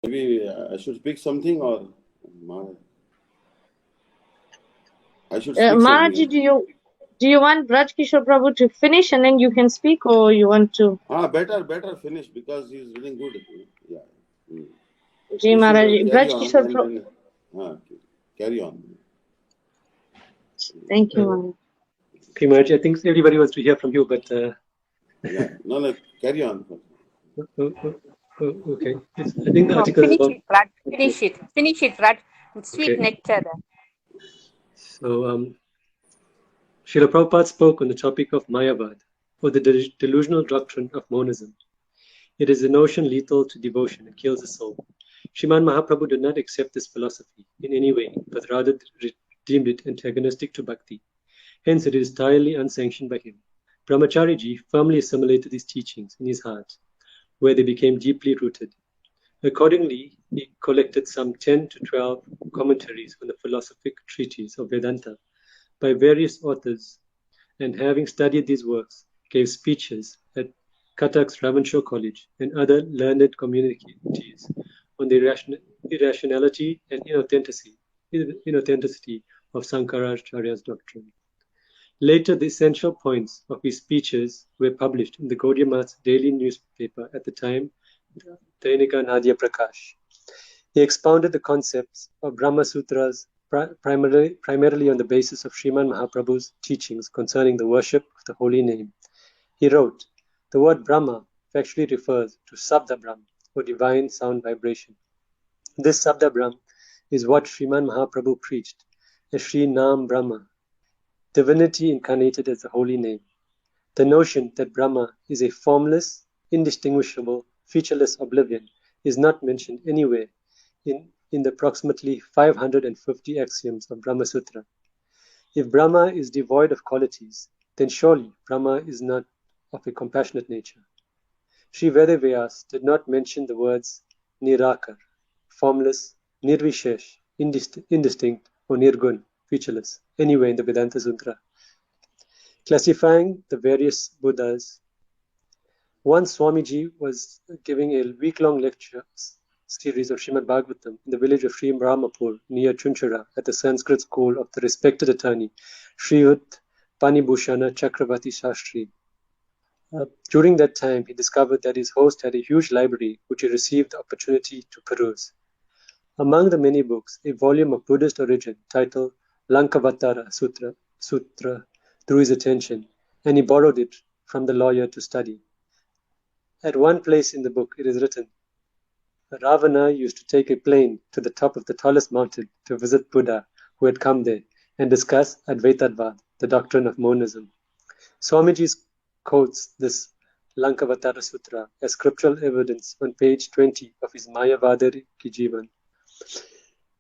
Maybe I should speak something, or I should speak Maharaj, something. do you want Braj Kishore Prabhu to finish and then you can speak, or you want to? Better finish, because he's reading good. Yeah. Ji You should Maharaj, carry Braj on Kishore and Prabhu. then carry on. Thank you, Maharaj. Okay, Maharaj, I think everybody wants to hear from you, but Yeah, no, carry on. Okay. I think the No, article is finish about. it, Raj. Finish it, Raj. Sweet Okay. nectar there. So, Srila Prabhupada spoke on the topic of Mayavad, or the delusional doctrine of monism. It is a notion lethal to devotion and kills the soul. Srimad Mahaprabhu did not accept this philosophy in any way, but rather deemed it antagonistic to bhakti. Hence, it is entirely unsanctioned by him. Brahmachariji firmly assimilated these teachings in his heart, where they became deeply rooted. Accordingly, he collected some 10 to 12 commentaries on the philosophic treatise of Vedanta by various authors, and having studied these works, gave speeches at Katak's Ravanshaw College and other learned communities on the irrationality and inauthenticity of Sankaracharya's doctrine. Later, the essential points of his speeches were published in the Gaudiya Math's daily newspaper at the time, Dainika Nadia Prakash. He expounded the concepts of Brahma Sutras primarily on the basis of Sriman Mahaprabhu's teachings concerning the worship of the holy name. He wrote, "The word Brahma actually refers to Sabda Brahm, or divine sound vibration. This Sabda Brahm is what Sriman Mahaprabhu preached as Sri Nam Brahma, divinity incarnated as the holy name. The notion that Brahma is a formless, indistinguishable, featureless oblivion is not mentioned anywhere in the approximately 550 axioms of Brahma Sutra. If Brahma is devoid of qualities, then surely Brahma is not of a compassionate nature. Sri Vedavyas did not mention the words Nirakar, formless, Nirvishesh, indistinct, or Nirgun, featureless, anywhere in the Vedanta Sutra. Classifying the various Buddhas. Once Swamiji was giving a week-long lecture series of Srimad Bhagavatam in the village of Sri Brahmapur near Chunchura at the Sanskrit school of the respected attorney Srivat Panibhushana Chakravarti Shastri. During that time, he discovered that his host had a huge library which he received the opportunity to peruse. Among the many books, a volume of Buddhist origin titled Lankavatara Sutra drew his attention, and he borrowed it from the lawyer to study. At one place in the book, it is written, Ravana used to take a plane to the top of the tallest mountain to visit Buddha, who had come there, and discuss Advaitadvad, the doctrine of monism. Swamiji quotes this Lankavatara Sutra as scriptural evidence on page 20 of his Mayavadari Ki Jivan.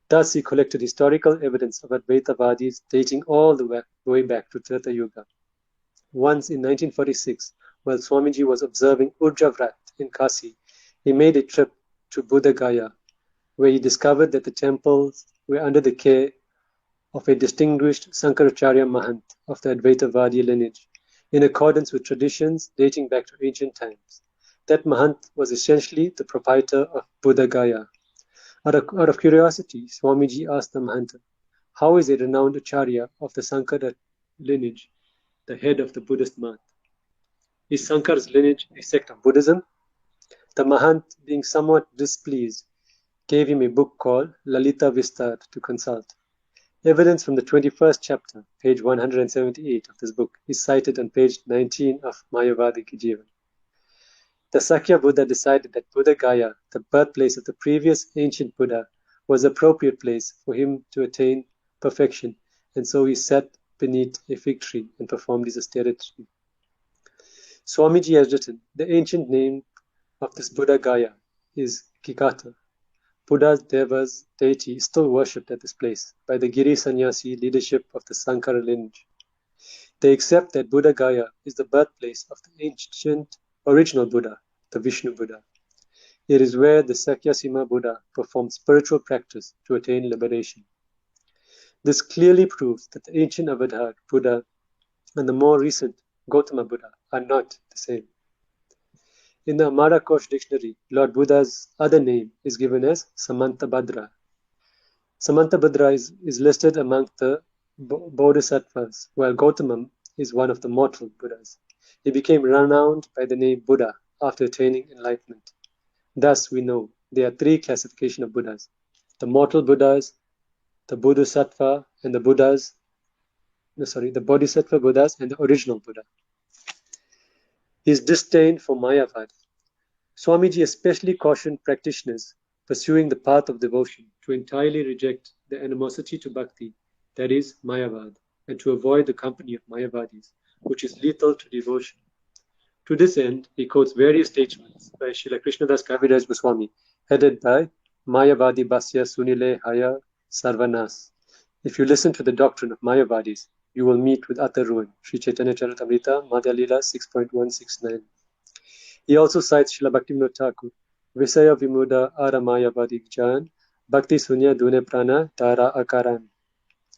Thus, he collected historical evidence of Advaitavadis dating all the way back to Treta Yuga. Once in 1946, while Swamiji was observing Urjavrat in Kasi, he made a trip to Buddha Gaya, where he discovered that the temples were under the care of a distinguished Sankaracharya Mahant of the Advaitavadi lineage, in accordance with traditions dating back to ancient times. That Mahant was essentially the proprietor of Buddha Gaya. Out of curiosity, Swamiji asked the Mahanta, how is a renowned Acharya of the Sankara lineage the head of the Buddhist Math? Is Sankara's lineage a sect of Buddhism? The Mahant, being somewhat displeased, gave him a book called Lalita Vistar to consult. Evidence from the 21st chapter, page 178 of this book, is cited on page 19 of Mayavadi Ki Jivan. The Sakya Buddha decided that Buddha Gaya, the birthplace of the previous ancient Buddha, was the appropriate place for him to attain perfection, and so he sat beneath a fig tree and performed his austerity. Swamiji has written, the ancient name of this Buddha Gaya is Kikata. Buddha's Deva's deity is still worshipped at this place by the Giri Sannyasi leadership of the Sankara lineage. They accept that Buddha Gaya is the birthplace of the ancient original Buddha, the Vishnu Buddha. It is where the Sakyasima Buddha performed spiritual practice to attain liberation. This clearly proves that the ancient Avadha Buddha and the more recent Gautama Buddha are not the same. In the Amara Kosh dictionary, Lord Buddha's other name is given as Samantabhadra. Samantabhadra is listed among the Bodhisattvas, while Gautamam is one of the mortal Buddhas. He became renowned by the name Buddha after attaining enlightenment. Thus we know there are three classifications of Buddhas: the mortal Buddhas, the Bodhisattva, and the Bodhisattva Buddhas and the original Buddha. His disdain for Mayavad. Swamiji especially cautioned practitioners pursuing the path of devotion to entirely reject the animosity to bhakti, that is, Mayavad, and to avoid the company of Mayavadis, which is lethal to devotion. To this end, he quotes various statements by Srila Krishnadas Kaviraj Goswami, headed by Mayavadi Basya Sunile Haya Sarvanas. If you listen to the doctrine of Mayavadis, you will meet with utter ruin. Sri Chaitanya Charitamrita, Madhya Lila 6.169. He also cites Srila Bhaktivinoda Thakur, Visaya Vimuda Ara Mayavadi Jan, Bhakti Sunya Dune Prana Tara Akaran.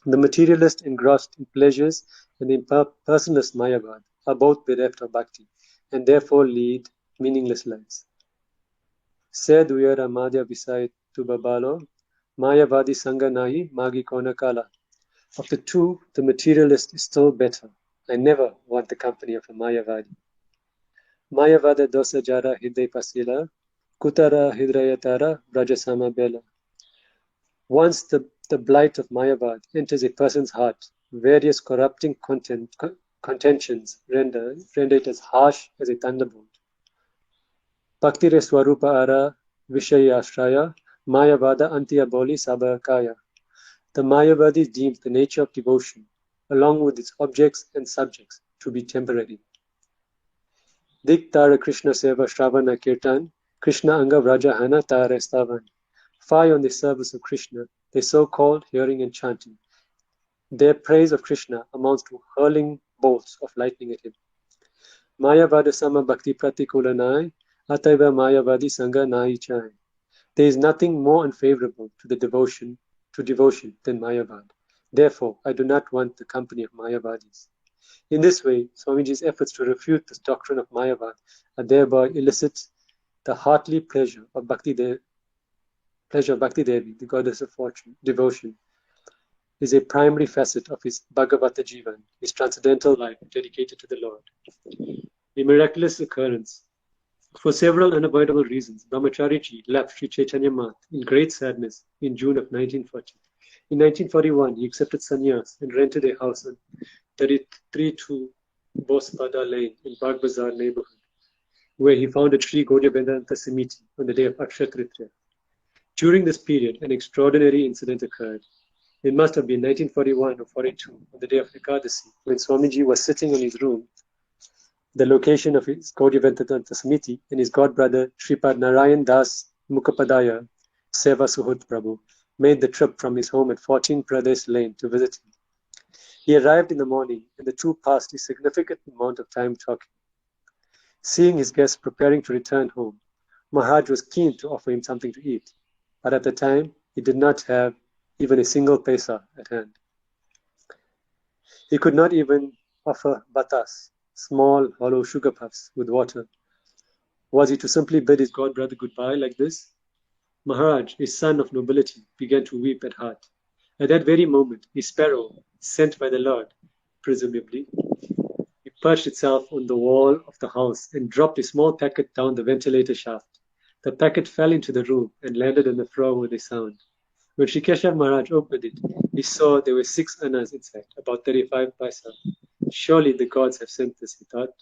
The materialist engrossed in pleasures and the impersonalist Mayavad are both bereft of bhakti and therefore lead meaningless lives. Se duyara madhya visay tu babalo, Mayavadi sanga nahi magi kona kala. Of the two, the materialist is still better. I never want the company of a Mayavadi. Mayavada dosa jara hidde pasila, kutara hidrayatara brajasama bela. Once the blight of Mayavad enters a person's heart, various corrupting contentions render it as harsh as a thunderbolt. Bhakti re swarupa ara vishaya ashraya, Mayavada antiya boli sabakaya. The Mayavadi deems the nature of devotion, along with its objects and subjects, to be temporary. Dik tara Krishna seva shravana kirtan, Krishna anga vrajahana tara stavan. Fie on the service of Krishna, the so-called hearing and chanting. Their praise of Krishna amounts to hurling bolts of lightning at him. Mayavada sama bhakti pratikulanai, ataiva Mayavadi sangha nahi chai. There is nothing more unfavorable to devotion than Mayavad. Therefore, I do not want the company of Mayavadis. In this way, Swamiji's efforts to refute this doctrine of Mayavad are thereby elicit the heartly pleasure of Bhakti Devi, the goddess of devotion, is a primary facet of his Bhagavata Jivan, his transcendental life dedicated to the Lord. A miraculous occurrence. For several unavoidable reasons, Brahmachariji left Sri Chaitanya Math in great sadness in June of 1940. In 1941, he accepted sannyas and rented a house on 33-2 Bospada Lane in Bagh Bazar neighborhood, where he founded Sri Gaudiya-Vedanta Samiti on the day of Akshaya Tritiya. During this period, an extraordinary incident occurred. It must have been 1941 or 42, on the day of Ekadasi, when Swamiji was sitting in his room, the location of his Gaudiya-Vedanta Samiti, and his godbrother Shripad Narayan Das Mukhapadaya, Seva Suhut Prabhu, made the trip from his home at 14 Pradesh Lane to visit him. He arrived in the morning, and the two passed a significant amount of time talking. Seeing his guests preparing to return home, Maharaj was keen to offer him something to eat, but at the time, he did not have even a single paisa at hand. He could not even offer batas, small, hollow sugar puffs with water. Was he to simply bid his godbrother goodbye like this? Maharaj, a son of nobility, began to weep at heart. At that very moment, a sparrow, sent by the Lord, presumably, it perched itself on the wall of the house and dropped a small packet down the ventilator shaft. The packet fell into the room and landed on the floor with a sound. When Sri Kesava Maharaj opened it, he saw there were 6 annas inside, about 35 paisa. Surely the gods have sent this, he thought.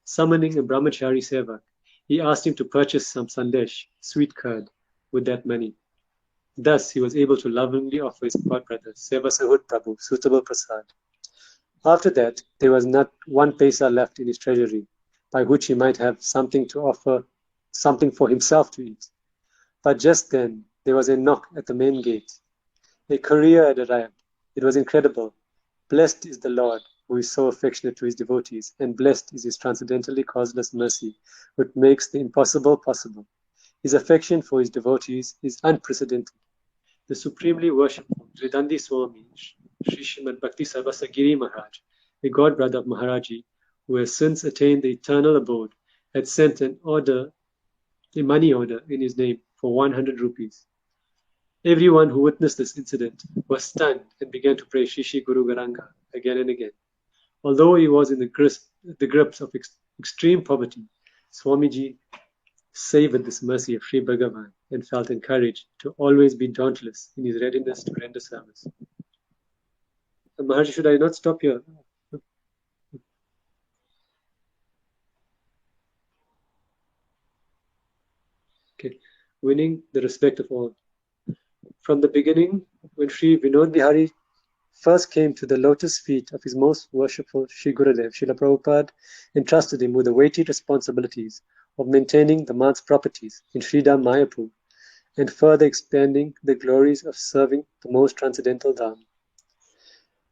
Summoning a brahmachari sevak, he asked him to purchase some sandesh, sweet curd, with that money. Thus he was able to lovingly offer his godbrother, Seva Sahut Prabhu, suitable prasad. After that, there was not 1 paisa left in his treasury, by which he might have something to offer, something for himself to eat. But just then, there was a knock at the main gate. A courier had arrived. It was incredible. Blessed is the Lord, who is so affectionate to his devotees, and blessed is his transcendentally causeless mercy, which makes the impossible possible. His affection for his devotees is unprecedented. The supremely worshipful Dridandi Swami, Sri Srimad Bhakti Sarvasagiri Maharaj, a godbrother of Maharaji, who has since attained the eternal abode, had sent a money order in his name for 100 rupees. Everyone who witnessed this incident was stunned and began to pray Shishi Guru Garanga again and again. Although he was in the grips of extreme poverty, Swamiji savored this mercy of Sri Bhagavan and felt encouraged to always be dauntless in his readiness to render service. Maharaji, should I not stop here? Okay, winning the respect of all. From the beginning, when Sri Vinod Bihari first came to the lotus feet of his most worshipful Sri Gurudev, Srila Prabhupada entrusted him with the weighty responsibilities of maintaining the Math's properties in Sridham Mayapur and further expanding the glories of serving the most transcendental Dham.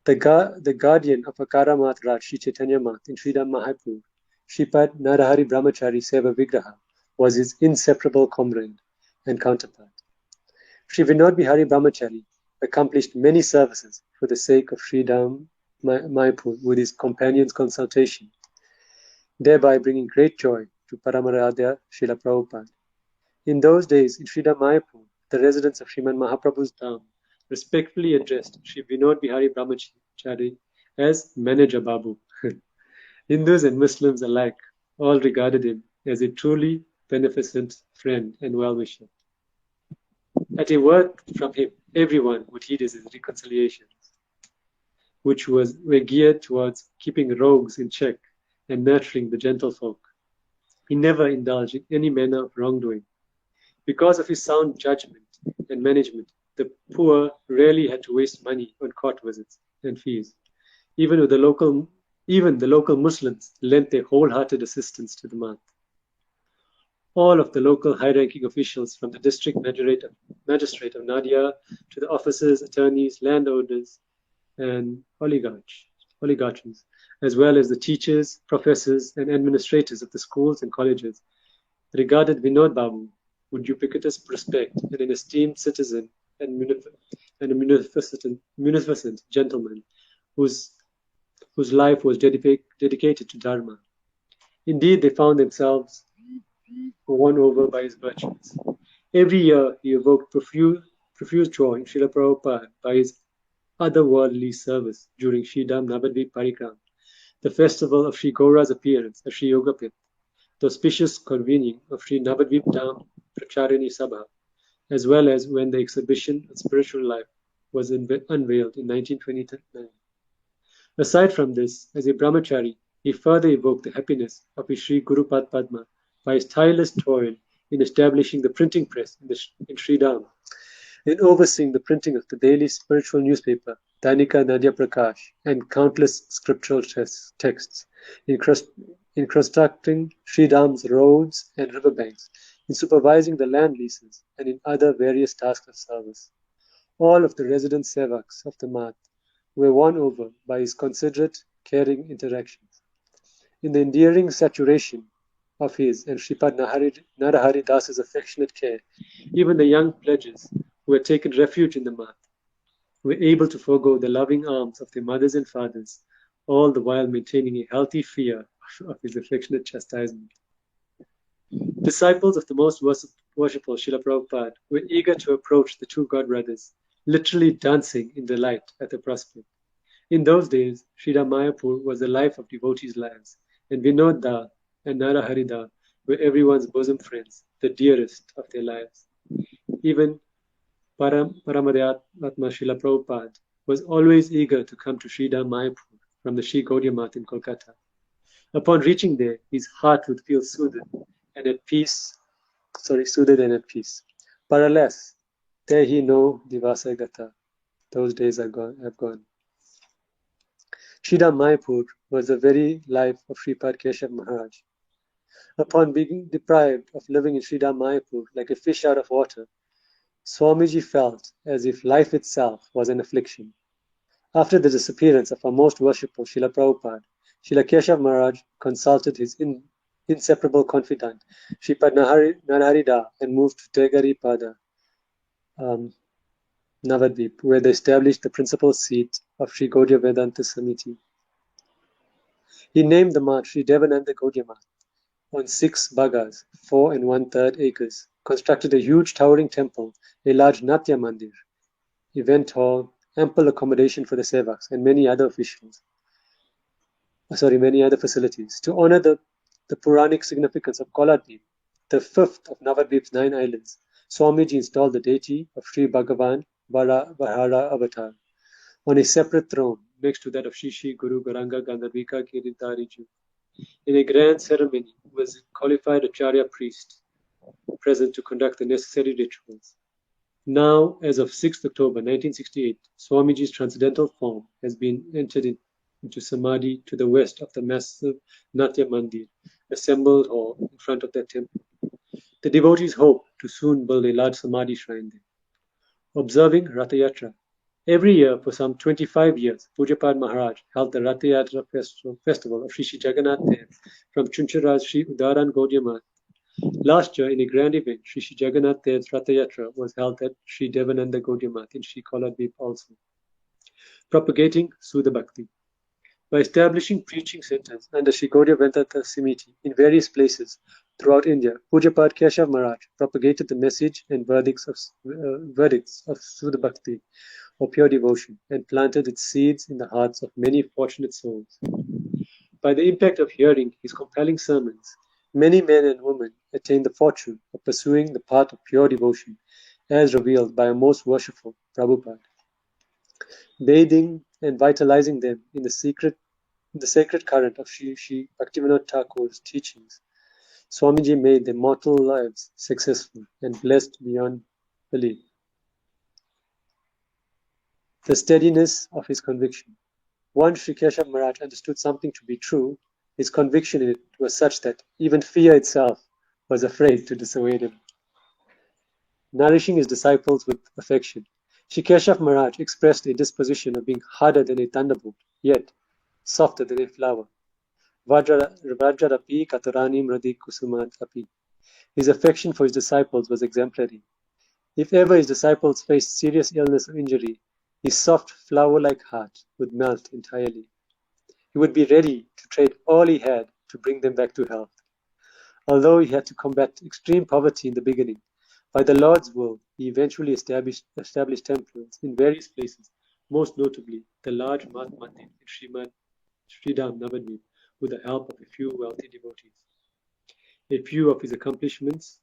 The guardian of Akara Math Raj, Sri Chaitanya Math in Sridham Mayapur, Shripad Narahari Brahmachari Seva Vigraha, was his inseparable comrade and counterpart. Sri Vinod Bihari Brahmachari accomplished many services for the sake of Sridham Mayapur with his companion's consultation, thereby bringing great joy to Paramaradhya Srila Prabhupada. In those days, in Sridham Mayapur, the residents of Sriman Mahaprabhu's Dham respectfully addressed Sri Vinod Bihari Brahmachari as Manager Babu. Hindus and Muslims alike all regarded him as a truly beneficent friend and well-wisher. At a word from him, everyone would heed his reconciliations, which were geared towards keeping rogues in check and nurturing the gentlefolk. He never indulged in any manner of wrongdoing. Because of his sound judgment and management, the poor rarely had to waste money on court visits and fees. Even the local Muslims lent their wholehearted assistance to the Math. All of the local high-ranking officials, from the district magistrate of Nadia to the officers, attorneys, landowners, and oligarchs, as well as the teachers, professors, and administrators of the schools and colleges, regarded Vinod Babu with ubiquitous respect and an esteemed citizen and a munificent gentleman whose life was dedicated to Dharma. Indeed, they found themselves won over by his virtues. Every year, he evoked profuse joy in Srila Prabhupada by his otherworldly service during Sridham Navadvip Parikram, the festival of Sri Gaura's appearance at Sri Yogapith, the auspicious convening of Sri Navadvip Dham Pracharini Sabha, as well as when the exhibition on spiritual life was unveiled in 1929. Aside from this, as a brahmachari, he further evoked the happiness of his Sri Guru Pad Padma by his tireless toil in establishing the printing press in Sridham, in overseeing the printing of the daily spiritual newspaper, Danika Nadia Prakash, and countless scriptural texts, in constructing Sridham's roads and riverbanks, in supervising the land leases, and in other various tasks of service. All of the resident sevaks of the Math were won over by his considerate, caring interactions. In the endearing saturation of his and Shripad Narahari Das's affectionate care, even the young pledges who had taken refuge in the Math were able to forego the loving arms of their mothers and fathers, all the while maintaining a healthy fear of his affectionate chastisement. Disciples of the most worshipful Srila Prabhupada were eager to approach the two God brothers, literally dancing in delight at the prospect. In those days, Sridham Mayapur was the life of devotees' lives, and Vinod Da and Narahari Da were everyone's bosom friends, the dearest of their lives. Even Paramadhyatma Srila Prabhupada was always eager to come to Sridham Mayapur from the Sri Gaudiya Math in Kolkata. Upon reaching there, his heart would feel soothed and at peace. But alas, there he no divasa gata. Those days have gone. Sridham Mayapur was the very life of Sripad Kesava Maharaj. Upon being deprived of living in Sridham Mayapur like a fish out of water, Swamiji felt as if life itself was an affliction. After the disappearance of our most worshipful Srila Prabhupada, Srila Kesava Maharaj consulted his inseparable confidant, Sripad Narahari Da, and moved to Tegari Pada, Navadvip, where they established the principal seat of Sri Gaudiya Vedanta Samiti. He named the Math Sri Devananda Gaudiya Math, on 6 bhagas, 4 and 1/3 acres, constructed a huge towering temple, a large Natya mandir, event hall, ample accommodation for the sevaks, and many other facilities. To honor the Puranic significance of Koladweep, the fifth of Navadweep's 9 islands, Swamiji installed the deity of Sri Bhagavan Vahara Avatar on a separate throne next to that of Shishi Guru Garanga Gandharvika Giridhariju. In a grand ceremony was a qualified Acharya priest present to conduct the necessary rituals. Now, as of 6th October 1968, Swamiji's transcendental form has been entered into Samadhi to the west of the massive Natya Mandir, assembled hall in front of that temple. The devotees hope to soon build a large Samadhi shrine there. Observing Ratha Yatra. Every year for some 25 years, Pujapad Maharaj held the Ratha Yatra festival of Shri Jagannath Dev from Chuncharaz Sri Udaran Gaudiya Math. Last year, in a grand event, Sri Jagannath Dev's Ratha Yatra was held at Sri Devananda Gaudiya Math in Sri Koladweep also. Propagating Sudha Bhakti. By establishing preaching centers under Sri Gaudiya Vedanta Samiti in various places throughout India, Pujapad Kesava Maharaj propagated the message and verdicts of Sudha Bhakti, or pure devotion, and planted its seeds in the hearts of many fortunate souls. By the impact of hearing his compelling sermons, many men and women attained the fortune of pursuing the path of pure devotion, as revealed by a most worshipful Prabhupada. Bathing and vitalizing them in the sacred current of Sri Bhaktivinoda Thakur's teachings, Swamiji made their mortal lives successful and blessed beyond belief. The steadiness of his conviction. Once Sri Kesava Maharaj understood something to be true, his conviction in it was such that even fear itself was afraid to dissuade him. Nourishing his disciples with affection, Sri Kesava Maharaj expressed a disposition of being harder than a thunderbolt, yet softer than a flower. Vajrarapi Katurani Mradi Kusumat Api. His affection for his disciples was exemplary. If ever his disciples faced serious illness or injury, his soft flower-like heart would melt entirely. He would be ready to trade all he had to bring them back to health. Although he had to combat extreme poverty in the beginning, by the Lord's will, he eventually established temples in various places, most notably the large Math Mandir in Sridham Navadvip, with the help of a few wealthy devotees. A few of his accomplishments.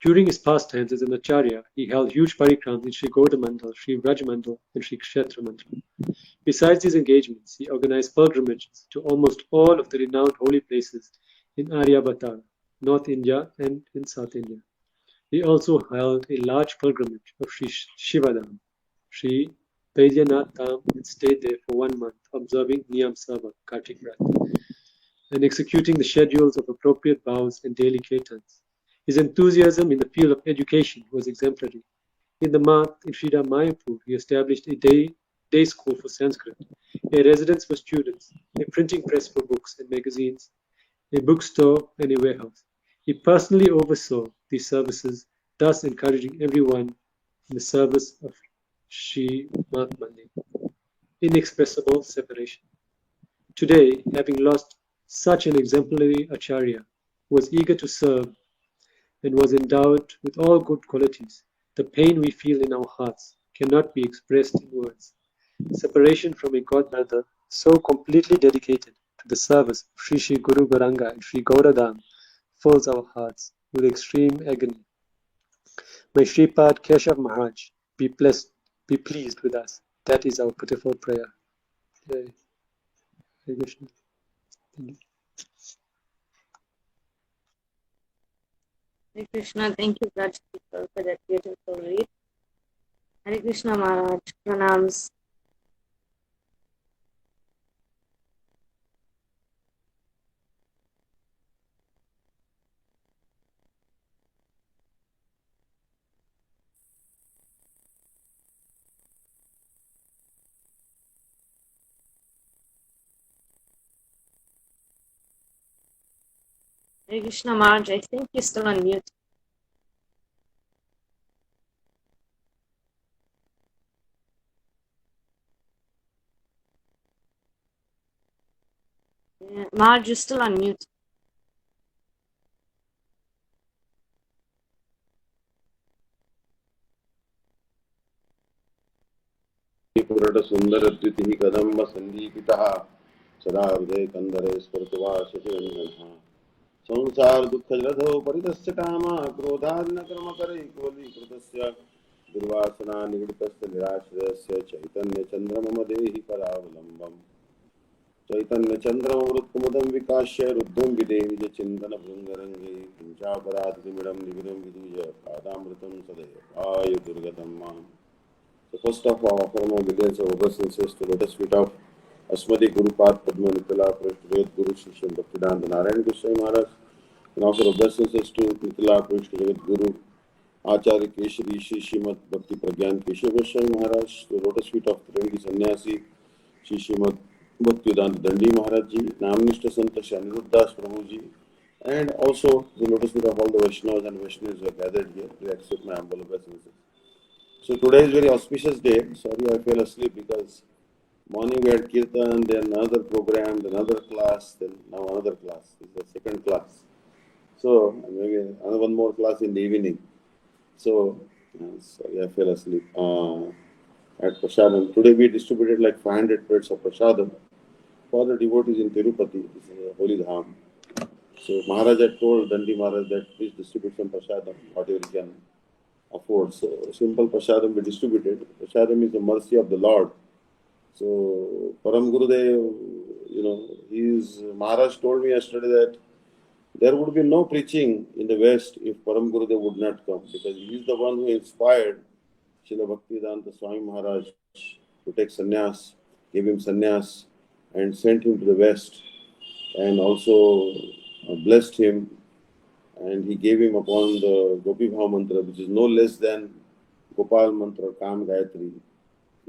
During his pastimes as an Acharya, he held huge parikrams in Sri Gaudamandal, Sri Vrajmandal, and Sri Kshetra Mandal. Besides these engagements, he organized pilgrimages to almost all of the renowned holy places in Aryabhata, North India, and in South India. He also held a large pilgrimage of Sri Shivadam, Sri Baidyanath Dham, and stayed there for 1 month, observing Niyam Sava, Kartik Vrat, and executing the schedules of appropriate vows and daily kirtans. His enthusiasm in the field of education was exemplary. In the Math in Sridham Mayapur, he established a day school for Sanskrit, a residence for students, a printing press for books and magazines, a bookstore, and a warehouse. He personally oversaw these services, thus encouraging everyone in the service of Sri Math Mandir. Inexpressible separation. Today, having lost such an exemplary Acharya, who was eager to serve and was endowed with all good qualities, the pain we feel in our hearts cannot be expressed in words. Separation from a godmother so completely dedicated to the service of Sri Guru Garanga and Sri Gauradam fills our hearts with extreme agony. May Sripad Kesava Maharaj be pleased with us. That is our pitiful prayer. Hare Krishna. Hare Krishna, thank you, Raj, for that beautiful read. Hare Krishna Maharaj, pranams. Hare Krishna Maharaj, I think you're still on mute. Yeah, Maharaj, you're still on mute. प्रकट सुंदर द्युति कदम्ब संदीपितः सदा हृदय कंदरे स्फुरत्वा शशिरंजनः संसार दुःख जलधौ परितस्य कामा क्रोधान्न कर्म करे कोलीकृतस्य दुर्वासना निगडितस्य निराश्रयस्य चैतन्य चन्द्रमम देहि परावलम्बम् चैतन्य चन्द्रममृत्कुमुदं विकास्य रुद्धं विदेहि च चिन्तन भृङ्गरङ्गे किञ्चापराधिमिडं निबिडं विदुय पादामृतं सदैव आय दुर्गतं माम्. So first of all, offer my millions of obeisances to lotus feet of Asmadi Gurupad Padma Nitila Prishth Guru Shishya Bhakti-Vidanta Narayana Goswami Maharaj, and offer obeisances to Nitila Prishth Jagat Guru Acharya Keshari Shri Srimad Bhakti Prajnana Kesava Goswami Maharaj, to lotus feet of Trivedi Sannyasi Shri Srimad Bhakti-Vidanta Dandi Maharaj Ji, Namnishta Santa Shri Aniruddhas Prabhu Ji, and also the lotus feet of all the Vaishnavas and Vaishnavas who are gathered here to accept my humble obeisances. So today is very auspicious day. Sorry, I fell asleep because morning we had kirtan, then another program, then another class, then now another class. This is the second class. So maybe another one more class in the evening. So sorry, I fell asleep. At Prasadam. Today we distributed like 500 plates of Prasadam for the devotees in Tirupati. This is a holy dham. So Maharaj had told Dandi Maharaj that please distribute some Prasadam, whatever you can afford. So simple Prasadam we distributed. Prasadam is the mercy of the Lord. So Param Gurudev, Maharaj told me yesterday that there would be no preaching in the West if Param Gurudev would not come, because he is the one who inspired Srila Bhakti-Vidanta Swami Maharaj to take sannyas, gave him sannyas and sent him to the West, and also blessed him, and he gave him upon the Gopi Bhav mantra, which is no less than Gopal mantra, Kam Gayatri.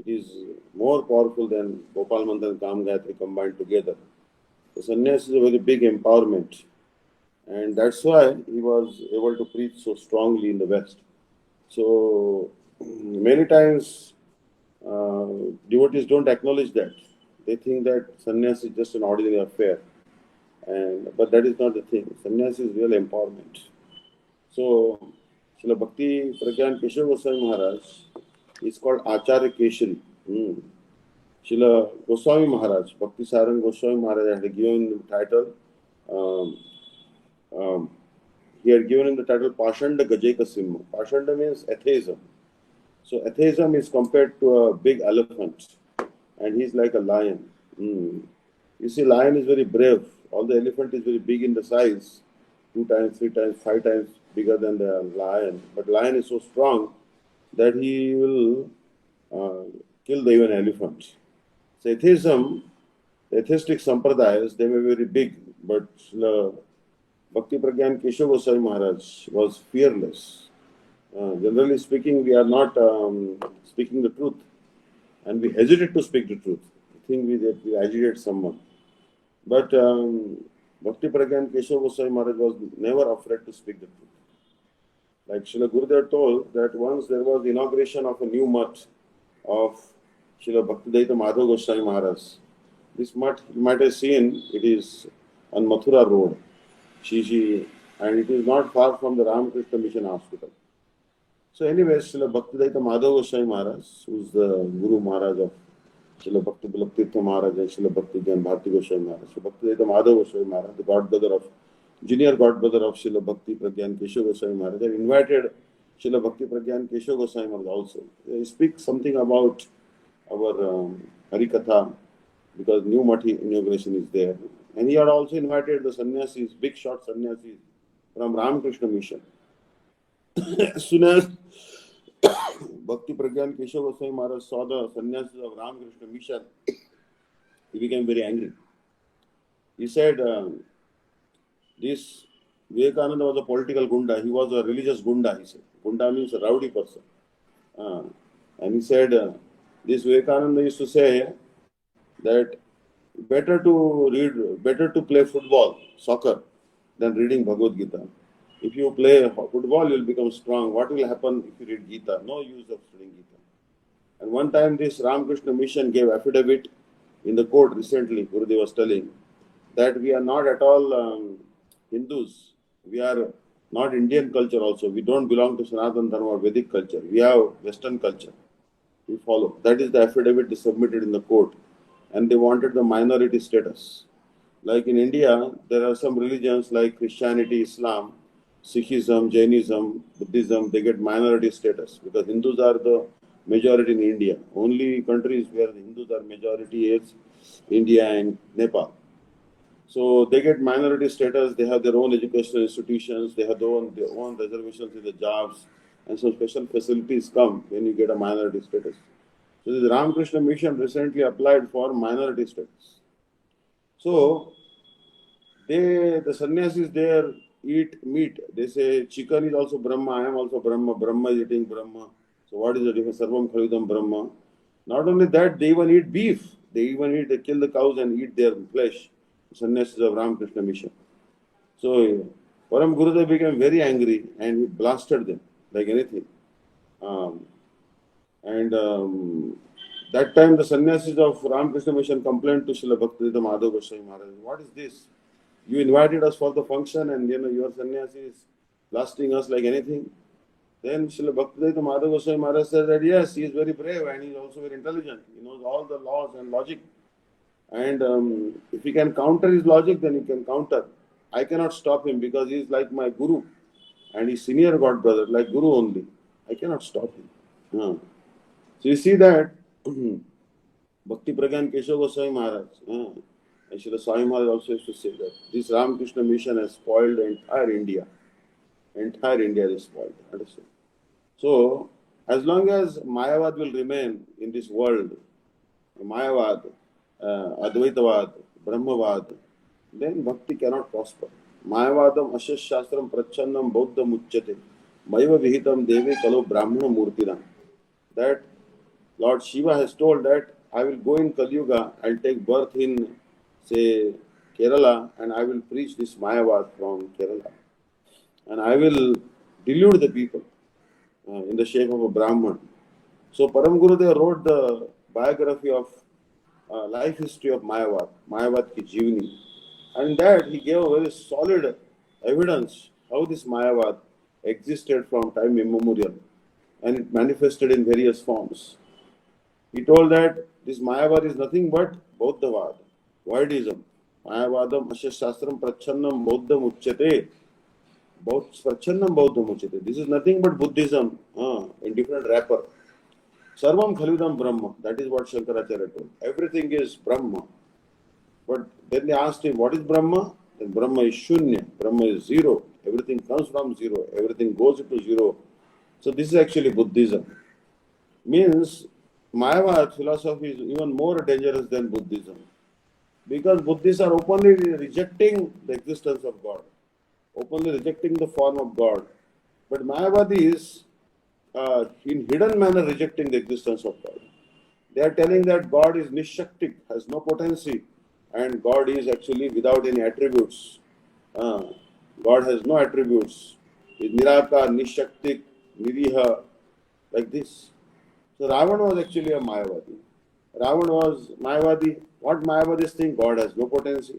It is more powerful than Gopal mantra and Kam Gayatri combined together. The sannyas is a very big empowerment, and that's why he was able to preach so strongly in the West. So many times devotees don't acknowledge that. They think that sannyas is just an ordinary affair, but that is not the thing. Sannyas is real empowerment. So Srila Bhakti Prajnana Kesava Goswami Maharaj is called Acharya Keshari. Srila Goswami Maharaj, Bhakti Sarang Goswami Maharaj had given him the title. He had given him the title Pashanda Gajeka Simha. Pashanda means atheism. So atheism is compared to a big elephant, and he's like a lion. You see, lion is very brave. All the elephant is very big in the size, 2 times, 3 times, 5 times bigger than the lion. But lion is so strong that he will kill the even elephant. So atheism, the atheistic sampradayas, they were very big, but Bhakti Prajnana Kesava Goswami Maharaj was fearless. Generally speaking, we are not speaking the truth, and we hesitate to speak the truth. I think we agitate someone. But Bhakti Prajnana Kesava Goswami Maharaj was never afraid to speak the truth. Like Srila Gurudev told that once there was the inauguration of a new mutt of Srila Bhakti-Vidanta Madhava Goswami Maharaj. This mutt, you might have seen, it is on Mathura Road, and it is not far from the Ramakrishna Mission Hospital. So anyway, Srila Bhakti-Vidanta Madhava Goswami Maharaj, who is the Guru Maharaj of Srila Bhakti Tirtha Maharaj and Srila Bhakti Bharati Goswami Maharaj. So Bhakti-Vidanta Madhava Goswami Maharaj, the junior godbrother of Srila Bhakti Prajnana Kesava Goswami Maharaj, had invited Srila Bhakti Prajnana Kesava Goswami Maharaj also. They speak something about our Harikatha, because new Mathi inauguration is there. And he had also invited the sannyasis, big shot sannyasis from Ramakrishna Mission. As soon as Bhakti Prajnana Kesava Goswami Maharaj saw the sannyasis of Ramakrishna Mission, he became very angry. He said, this Vivekananda was a political gunda, he was a religious gunda, he said. Gunda means a rowdy person. And he said, this Vivekananda used to say that better to play football, soccer, than reading Bhagavad Gita. If you play football, you will become strong. What will happen if you read Gita? No use of studying Gita. And one time this Ramakrishna Mission gave affidavit in the court recently, Gurudev was telling, that we are not at all Hindus. We are not Indian culture also. We don't belong to Sanatana Dharma or Vedic culture. We have Western culture. We follow. That is the affidavit they submitted in the court. And they wanted the minority status. Like in India, there are some religions like Christianity, Islam, Sikhism, Jainism, Buddhism, they get minority status because Hindus are the majority in India. Only countries where the Hindus are majority is India and Nepal. So they get minority status, they have their own educational institutions, they have their own reservations in the jobs, and some special facilities come when you get a minority status. So the Ramakrishna Mission recently applied for minority status. So the sannyasis there eat meat. They say chicken is also Brahma, I am also Brahma, Brahma is eating Brahma. So what is the difference? Sarvam Khalidam Brahma. Not only that, they even eat beef. They kill the cows and eat their flesh. Sannyasis of Ramakrishna Mission. So Param Gurudev became very angry and he blasted them like anything. Um, and that time the sannyasis of Ramakrishna Mission complained to Srila Bhakti-Vidanta Goswami Maharaj. What is this? You invited us for the function and your sannyasi is blasting us like anything. Then Srila Bhakti-Vidanta Goswami Maharaj said that yes, he is very brave and he is also very intelligent. He knows all the laws and logic. And if he can counter his logic, then he can counter. I cannot stop him because he is like my guru and he's senior god brother, like guru only. I cannot stop him. So you see that Bhakti Prajnana Kesava Goswami Maharaj, and Srila Swami Maharaj also used to say that this Ramakrishna mission has spoiled the entire India. Entire India is spoiled. Understand? So, as long as Mayavad will remain in this world, Mayavad, Advaitavad, Brahmavad, then Bhakti cannot prosper. Mayavadam Ashash Shastram Prachannam Bauddham Uchyate, Maiva Vihitam Devi Kalo Brahmana Murtiram. That Lord Shiva has told that I will go in Kali Yuga, I'll take birth in, say, Kerala, and I will preach this Mayavad from Kerala. And I will delude the people in the shape of a Brahman. So Param Gurudev wrote the biography of life history of Mayavad, Mayavad ki Jeevani. And in that he gave a very solid evidence how this Mayavad existed from time immemorial and it manifested in various forms. He told that this Mayavad is nothing but Bauddhavad, Vaidism. Mayavadam Ashash Shastram Prachannam Bauddham Uchyate. Prachannam Bauddham Uchyate. This is nothing but Buddhism in different wrapper. Sarvam Khalidam Brahma. That is what Shankaracharya told. Everything is Brahma. But then they asked him, what is Brahma? Then Brahma is Shunya. Brahma is zero. Everything comes from zero. Everything goes into zero. So this is actually Buddhism. Means Mayavad philosophy is even more dangerous than Buddhism. Because Buddhists are openly rejecting the existence of God. Openly rejecting the form of God. But Mayavadi is in hidden manner rejecting the existence of God. They are telling that God is nishaktik, has no potency, and God is actually without any attributes. God has no attributes. He is nirakar, nishaktik, niriha, like this. So Ravana was actually a Mayavadi. Ravana was Mayavadi. What Mayavadis think? God has no potency.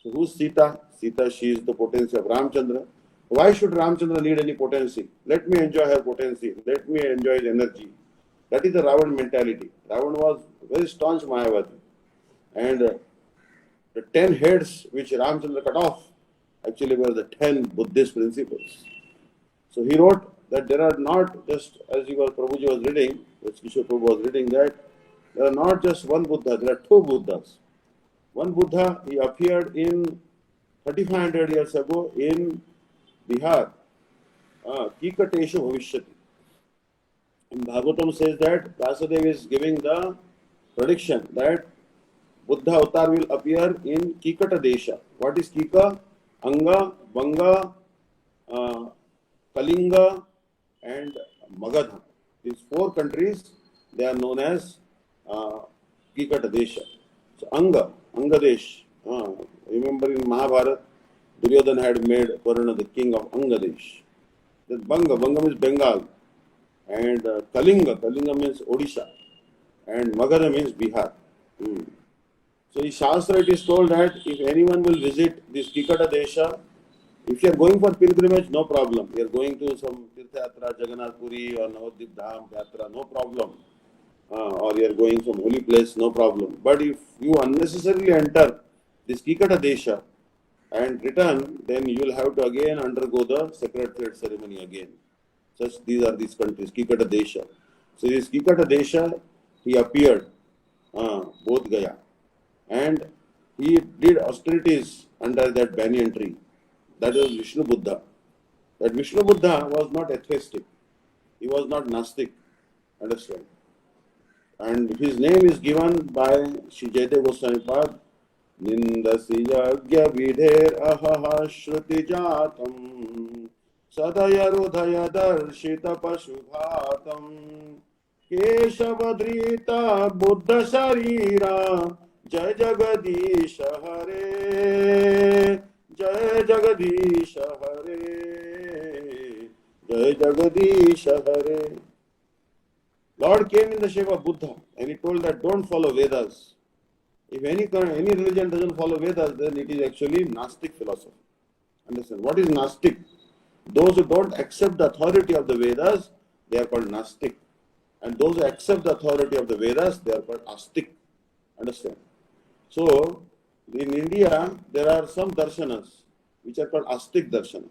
So who's Sita? Sita, she is the potency of Ramchandra. Why should Ramchandra need any potency? Let me enjoy her potency. Let me enjoy his energy. That is the Ravana mentality. Ravana was very staunch Mayavadi. And the 10 heads which Ramchandra cut off actually were the 10 Buddhist principles. So he wrote that there are not just, as Prabhuji was reading, as Kishore Prabhu was reading, that there are not just one Buddha, there are two Buddhas. One Buddha, he appeared in 3500 years ago in Bihar, Kikatesha Bhavishyati. And Bhagavatam says that Vyasadeva is giving the prediction that Buddha avatar will appear in Kikata Desha. What is Kika? Anga, Vanga, Kalinga, and Magadha. These four countries, they are known as Kikata Desha. So Anga Desh. Remember in Mahabharata, Duryodhana had made Varuna the king of Anga Desh. Then Banga means Bengal. And Kalinga means Odisha. And Magadha means Bihar. So in Shastra it is told that if anyone will visit this Kikata Desha, if you are going for pilgrimage, no problem. You are going to some Tirtha Yatra, Jagannath Puri or Navadvip Dham Yatra, no problem. or you are going some holy place, no problem. But if you unnecessarily enter this Kikata Desha and return, then you will have to again undergo the secretariat ceremony again. These are these countries, Kikata Desha. So this Kikata Desha, he appeared, Bodh Gaya, and he did austerities under that banyan tree. That was Vishnu Buddha. That Vishnu Buddha was not atheistic. He was not Nastic. Understand? And his name is given by Sri Jayadeva Goswami Pad. Nindasi yagya vidher ahaha shruti jatam sadaya rudhaya darshita pashubhatam keshavadrita buddha sharira jai jagadish hare jai jagadish hare jai jagadish hare. Lord came in the shape of Buddha and he told that don't follow Vedas. If any religion doesn't follow Vedas, then it is actually Gnostic philosophy. Understand? What is Gnostic? Those who don't accept the authority of the Vedas, they are called Gnostic. And those who accept the authority of the Vedas, they are called Astic. Understand? So, in India, there are some darshanas which are called Astic darshana,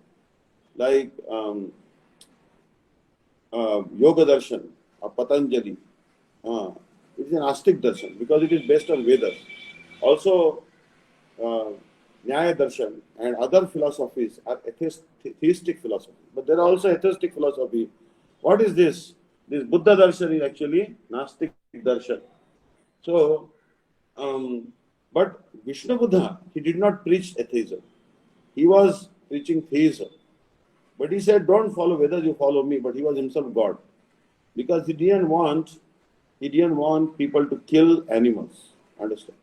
like Yoga darshan of Patanjali. It is an Astic darshan because it is based on Vedas. Also, Nyaya darshan and other philosophies are theistic philosophy. But there are also atheistic philosophy. What is this? This Buddha darshan is actually Gnostic darshan. So, but Vishnu Buddha, he did not preach atheism. He was preaching theism. But he said, don't follow Vedas, you follow me. But he was himself God. Because he didn't want people to kill animals. Understand?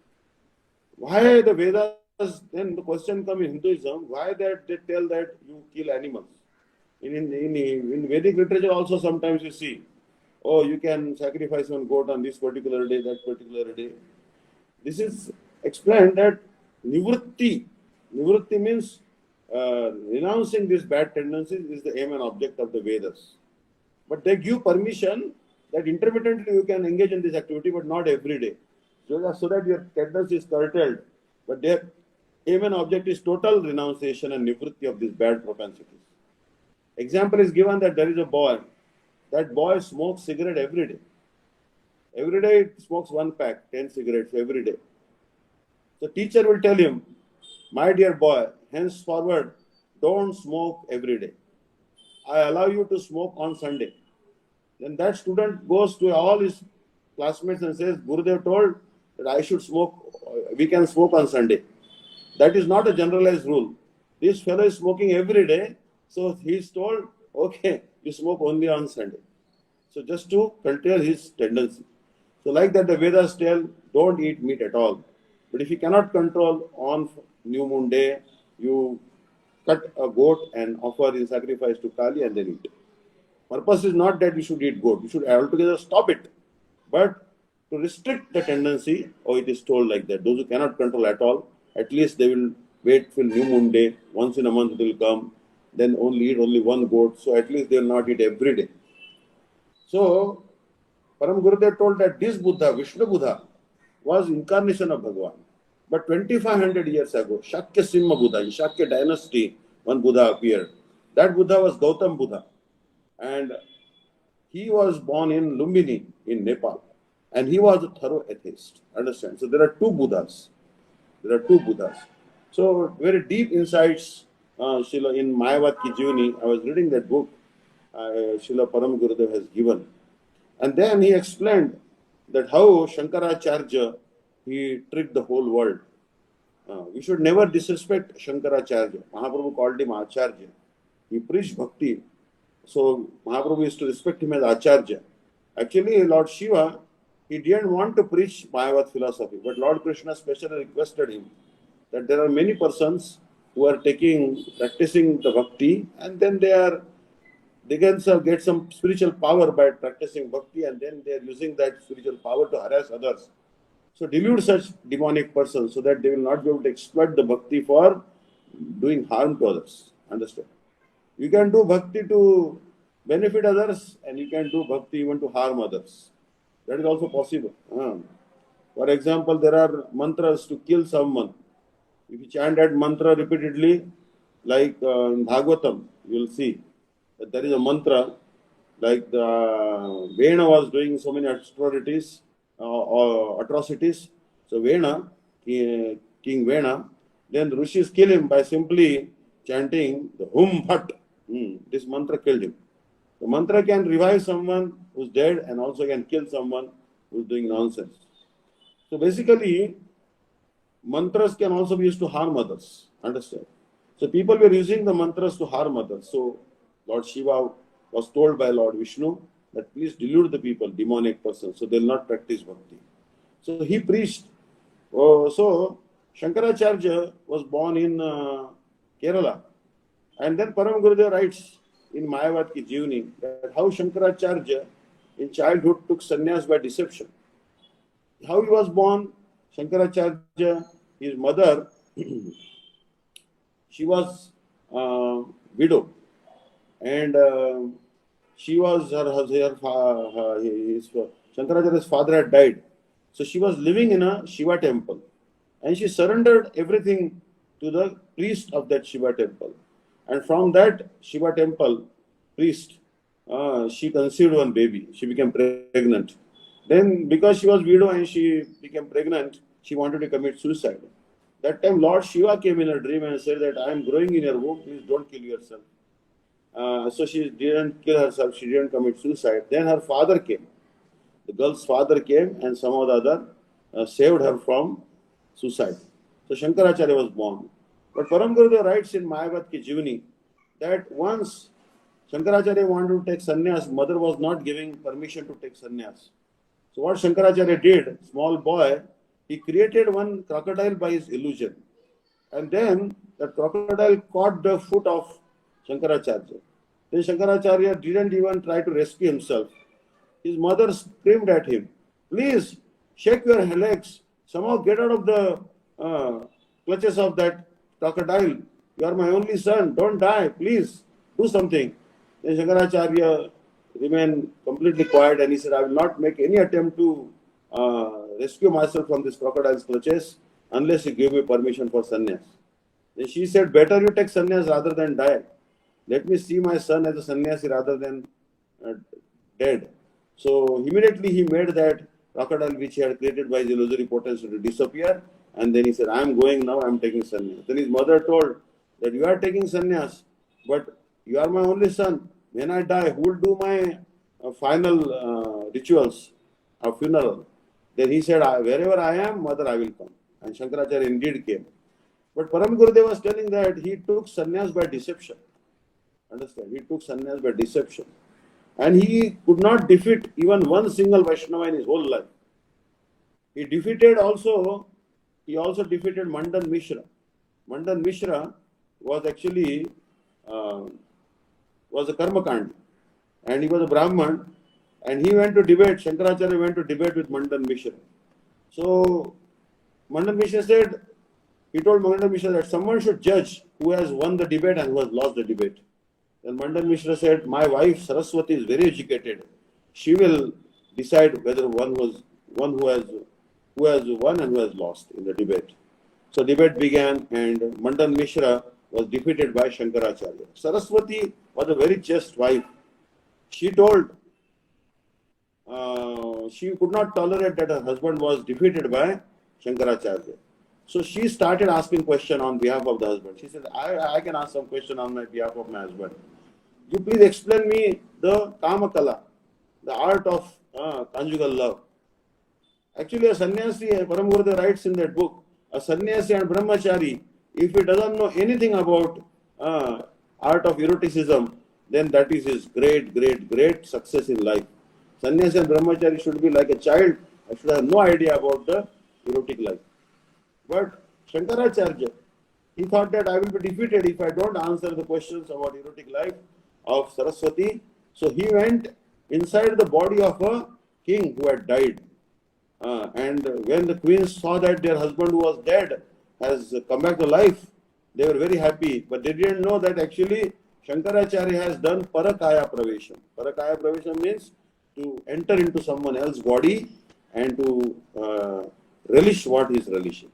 Why the Vedas, then the question comes in Hinduism, why that they tell that you kill animals? In Vedic literature also sometimes you see, oh, you can sacrifice one goat on this particular day, that particular day. This is explained that nivritti means renouncing these bad tendencies is the aim and object of the Vedas. But they give permission that intermittently you can engage in this activity, but not every day. So that your tendency is curtailed. But their aim and object is total renunciation and nivritti of these bad propensities. Example is given that there is a boy. That boy smokes cigarette every day. Every day it smokes one pack, 10 cigarettes every day. So teacher will tell him, my dear boy, henceforward, don't smoke every day. I allow you to smoke on Sunday. Then that student goes to all his classmates and says, Gurudev told that I should smoke, we can smoke on Sunday. That is not a generalized rule. This fellow is smoking every day, so he is told, okay, you smoke only on Sunday. So just to curtail his tendency. So like that the Vedas tell, don't eat meat at all. But if you cannot control on new moon day, you cut a goat and offer in sacrifice to Kali and then eat. Purpose is not that you should eat goat. You should altogether stop it. But to restrict the tendency, it is told like that. Those who cannot control at all, at least they will wait till new moon day. Once in a month it will come. Then eat only one goat. So at least they will not eat every day. So Param Gurudev told that this Buddha, Vishnu Buddha, was incarnation of Bhagavan. But 2500 years ago, Shakya Simha Buddha, in Shakya dynasty, one Buddha appeared. That Buddha was Gautam Buddha. And he was born in Lumbini in Nepal. And he was a thorough atheist. Understand? So there are two Buddhas. So very deep insights, Srila, in Mayavad Ki Jivani, I was reading that book, Srila Param Gurudev has given. And then he explained that how Shankaracharya, he tricked the whole world. We should never disrespect Shankaracharya. Mahaprabhu called him Acharya. He preached bhakti. So Mahaprabhu used to respect him as Acharya. Actually, Lord Shiva, he didn't want to preach Mayavad philosophy, but Lord Krishna specially requested him that there are many persons who are practicing the bhakti, and then they can get some spiritual power by practicing bhakti, and then they are using that spiritual power to harass others. So delude such demonic persons so that they will not be able to exploit the bhakti for doing harm to others. Understand? You can do bhakti to benefit others, and you can do bhakti even to harm others. That is also possible. For example, there are mantras to kill someone. If you chant that mantra repeatedly, like in Bhagavatam, you will see that there is a mantra, like the Vena was doing so many atrocities. So Vena, King Vena, then the rishis kill him by simply chanting the Hum Bhat. This mantra killed him. The mantra can revive someone who's dead and also can kill someone who's doing nonsense. So basically, mantras can also be used to harm others. Understand? So people were using the mantras to harm others. So Lord Shiva was told by Lord Vishnu that please delude the people, demonic persons, so they'll not practice bhakti. So he preached. So Shankaracharya was born in Kerala. And then Param Gurudev writes in Mayavad Ki Jivani that how Shankaracharya in childhood took sannyas by deception. How he was born, Shankaracharya, his mother, she was widow, and she was Shankaracharya's father had died, so she was living in a Shiva temple, and she surrendered everything to the priest of that Shiva temple, and from that Shiva temple priest, she conceived one baby. She became pregnant. Then, because she was widow and she became pregnant, she wanted to commit suicide. That time, Lord Shiva came in her dream and said that I am growing in your womb, please don't kill yourself. So she didn't kill herself, she didn't commit suicide. Then her father came. The girl's father came and somehow or the other saved her from suicide. So Shankaracharya was born. But Param Gurudev writes in Mayavad Ki Jivani that once Shankaracharya wanted to take sannyas, mother was not giving permission to take sannyas. So what Shankaracharya did, small boy, he created one crocodile by his illusion. And then the crocodile caught the foot of Shankaracharya. Then Shankaracharya didn't even try to rescue himself. His mother screamed at him, please shake your legs, somehow get out of the clutches of that crocodile. You are my only son, don't die, please do something. Then Shankaracharya remained completely quiet and he said, I will not make any attempt to rescue myself from this crocodile's clutches unless you give me permission for sannyas. Then she said, better you take sannyas rather than die. Let me see my son as a sannyasi rather than dead. So immediately he made that crocodile which he had created by his illusory potential to disappear, and then he said, I am going now, I am taking sannyas. Then his mother told that you are taking sannyas, but you are my only son. When I die, who will do my final rituals of funeral? Then he said, wherever I am, mother, I will come. And Shankaracharya indeed came. But Param Gurudev was telling that he took sannyas by deception. Understand? He took sannyas by deception. And he could not defeat even one single Vaishnava in his whole life. He also defeated Mandan Mishra. Mandan Mishra was actually was a Karmakandi, and he was a Brahman, and he went to debate. Shankaracharya went to debate with Mandan Mishra. So Mandan Mishra said, he told Mandan Mishra that someone should judge who has won the debate and who has lost the debate. Then Mandan Mishra said, my wife Saraswati is very educated. She will decide whether one who has won and who has lost in the debate. So debate began, and Mandan Mishra was defeated by Shankaracharya. Saraswati was a very just wife. She told she could not tolerate that her husband was defeated by Shankaracharya. So she started asking questions on behalf of the husband. She said, I can ask some question on behalf of my husband. You please explain me the Kamakala, the art of conjugal love. Actually, a sannyasi, Param Gurudev writes in that book, a sannyasi and brahmachari, if he doesn't know anything about art of eroticism, then that is his great success in life. Sannyasi and brahmachari should be like a child. I should have no idea about the erotic life. But Shankaracharya, he thought that I will be defeated if I don't answer the questions about erotic life of Saraswati. So he went inside the body of a king who had died. And when the queens saw that their husband who was dead has come back to life, they were very happy. But they didn't know that actually Shankaracharya has done Parakaya Pravesham. Parakaya Pravesham means to enter into someone else's body and to relish what he is relishing.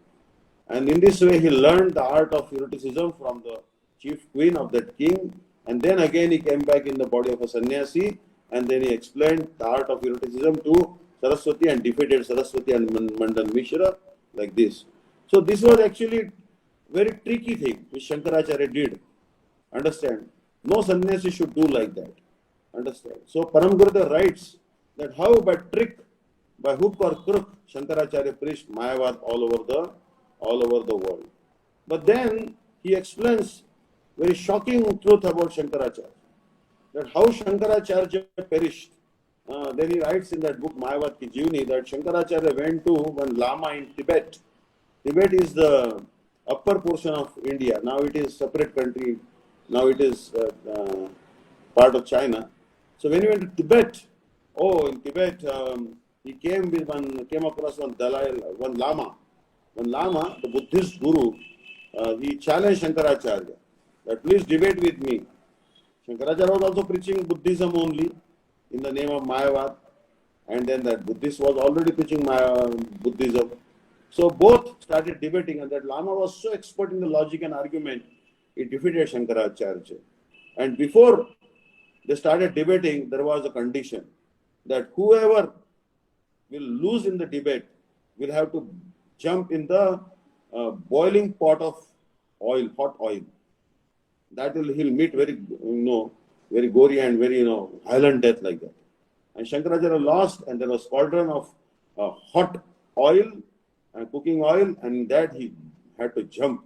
And in this way, he learned the art of eroticism from the chief queen of that king. And then again, he came back in the body of a sannyasi, and then he explained the art of eroticism to Saraswati and defeated Saraswati and Mandan Mishra like this. So this was actually very tricky thing which Shankaracharya did. Understand? No sannyasi should do like that. Understand? So Param Gurudev writes that how by trick, by hook or crook, Shankaracharya preached Mayavad all over the world. But then he explains very shocking truth about Shankaracharya, that how Shankaracharya perished. Then he writes in that book Mayavad Ki Jivni that Shankaracharya went to one Lama in Tibet. Tibet is the upper portion of India. Now it is separate country. Now it is part of China. So when he went to Tibet, in Tibet, he came across one Lama. One Lama, the Buddhist guru, he challenged Shankaracharya that please debate with me. Shankaracharya was also preaching Buddhism only in the name of Mayavad, and then that Buddhist was already preaching Buddhism. So both started debating, and that Lama was so expert in the logic and argument, he defeated Shankaracharya. And before they started debating, there was a condition that whoever will lose in the debate will have to jump in the boiling pot of oil, hot oil. That he'll meet very, very gory and very, violent death like that. And Shankaracharya lost, and there was cauldron of hot oil and cooking oil, and that he had to jump,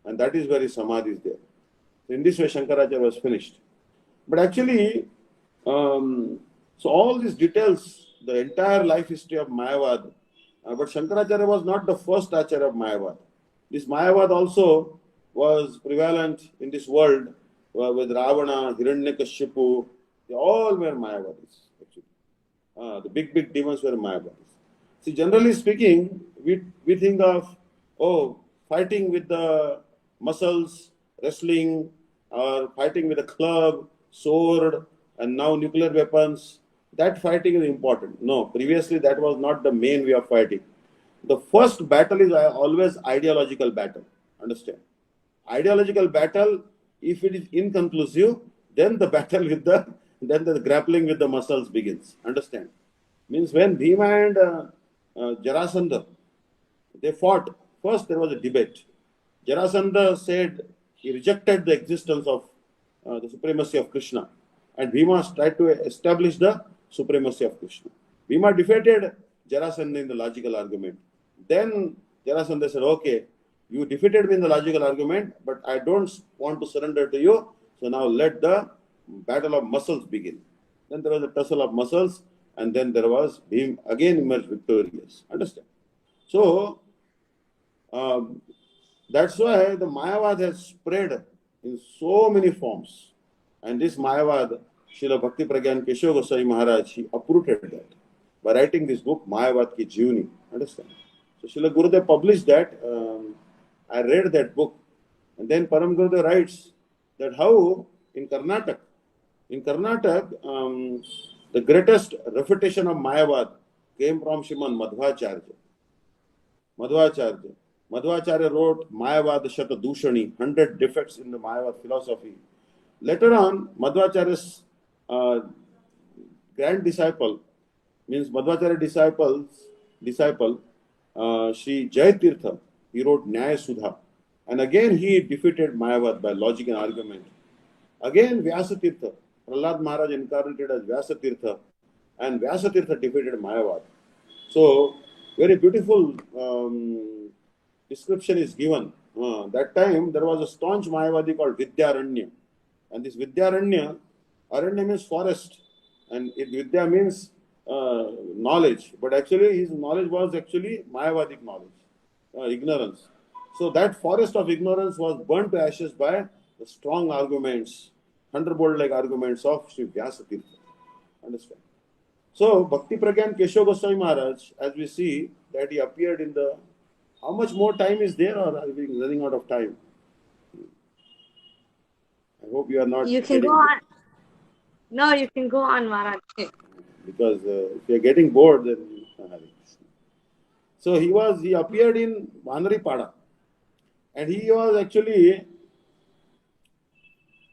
and that is where his samadhi is there. So in this way, Shankaracharya was finished. But actually, so all these details, the entire life history of Mayavad, but Shankaracharya was not the first Acharya of Mayavad. This Mayavad also was prevalent in this world with Ravana, Hiranyakashipu. They all were Mayavadis, actually. The big demons were Mayavadis. See, generally speaking, we think of, fighting with the muscles, wrestling, or fighting with a club, sword, and now nuclear weapons. That fighting is important. No, previously that was not the main way of fighting. The first battle is always ideological battle. Understand? Ideological battle, if it is inconclusive, then the battle then the grappling with the muscles begins. Understand? Means when Bhima and Jarasandha, they fought, first there was a debate. Jarasandha said he rejected the existence of the supremacy of Krishna, and Bhima tried to establish the supremacy of Krishna. Bhima defeated Jarasandha in the logical argument. Then Jarasandha said, okay, you defeated me in the logical argument, but I don't want to surrender to you, so now let the battle of muscles begin. Then there was a tussle of muscles, and then there was Bhima again emerged victorious. Understand? So, that's why the Mayavad has spread in so many forms. And this Mayavad, Srila Bhakti Prajnana Kesava Goswami Maharaj, he uprooted that by writing this book, Mayavad Ki Jivni. Understand? So Srila Gurudev published that. I read that book. And then Param Gurudev writes that how in Karnataka, the greatest refutation of Mayavad came from Srimad Madhvacharya. Madhvacharya wrote Mayavad Shata Dushani, 100 defects in the Mayavad philosophy. Later on, Madhvacharya's grand disciple, means Madhvacharya disciple, Sri Jayatirtha, he wrote Nyaya Sudha. And again he defeated Mayavad by logic and argument. Again Vyasatirtha, Prahlad Maharaj incarnated as Vyasatirtha, and Vyasatirtha defeated Mayavad. So, very beautiful description is given. That time there was a staunch Mayavadi called Vidyaranya. And this Vidyaranya, Aranya means forest, and Vidya means knowledge. But actually his knowledge was actually Mayavadic knowledge, ignorance. So that forest of ignorance was burnt to ashes by the strong arguments, thunderbolt-like arguments of Sri Vyasatirtha. Understand? So Bhakti Prajnana Kesava Goswami Maharaj, as we see that he appeared in the... How much more time is there, or are we running out of time? I hope you are not... You can go on. No, you can go on, Maharaj. because if you are getting bored, then Hare Krishna. So he appeared in Vanaripada, and he was actually,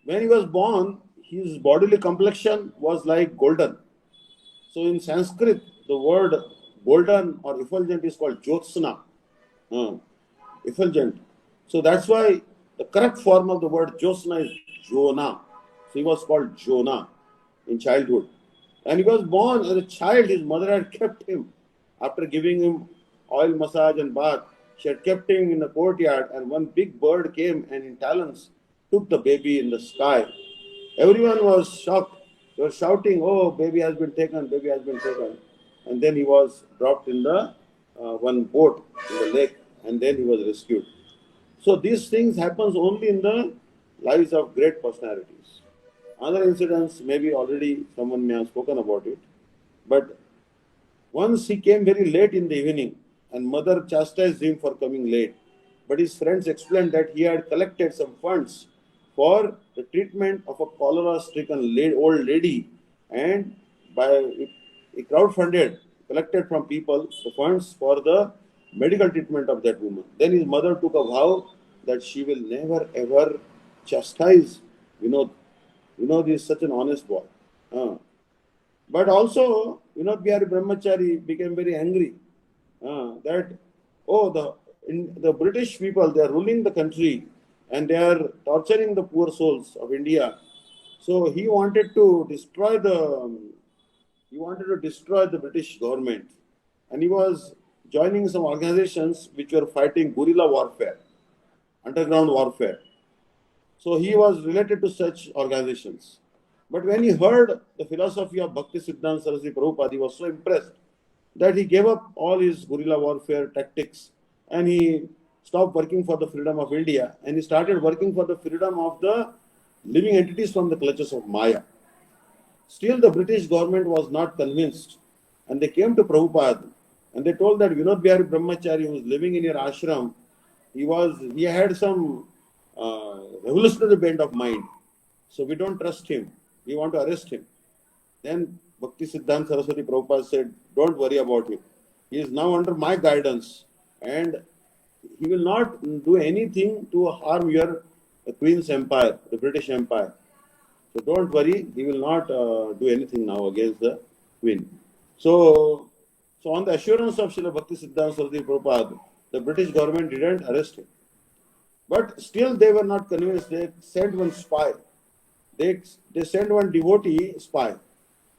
when he was born, his bodily complexion was like golden. So in Sanskrit, the word golden or effulgent is called Jyotsna. Effulgent. So that's why the correct form of the word Jyotsna is Jonah. So he was called Jonah in childhood. And he was born as a child. His mother had kept him after giving him oil massage and bath. She had kept him in the courtyard, and one big bird came and in talons took the baby in the sky. Everyone was shocked. They were shouting, "Oh, baby has been taken, baby has been taken." And then he was dropped in the one boat in the lake, and then he was rescued. So these things happens only in the lives of great personalities. Other incidents, maybe already someone may have spoken about it, but once he came very late in the evening, and mother chastised him for coming late. But his friends explained that he had collected some funds for the treatment of a cholera-stricken old lady, and by he crowdfunded, collected from people the funds for the medical treatment of that woman. Then his mother took a vow that she will never ever chastise Vinod. Vinod is such an honest boy. But also, Vinod Bihari Brahmachari became very angry that, the British people, they are ruling the country and they are torturing the poor souls of India. So he wanted to destroy the British government, and he was joining some organizations which were fighting guerrilla warfare, underground warfare. So he was related to such organizations. But when he heard the philosophy of Bhakti Siddhanta Saraswati Prabhupada, he was so impressed that he gave up all his guerrilla warfare tactics and he stopped working for the freedom of India, and he started working for the freedom of the living entities from the clutches of Maya. Still, the British government was not convinced, and they came to Prabhupada and they told that Vinod Bihari Brahmachari, who was living in your ashram, he had some revolutionary bent of mind. So we don't trust him. We want to arrest him. Then Bhakti Siddhanta Saraswati Prabhupada said, "Don't worry about him. He is now under my guidance, and he will not do anything to harm your Queen's Empire, the British Empire. So don't worry, he will not do anything now against the Queen." So on the assurance of Srila Bhakti Siddhanta Saraswati Prabhupada, the British government didn't arrest him. But still they were not convinced. They sent one spy. They sent one devotee spy.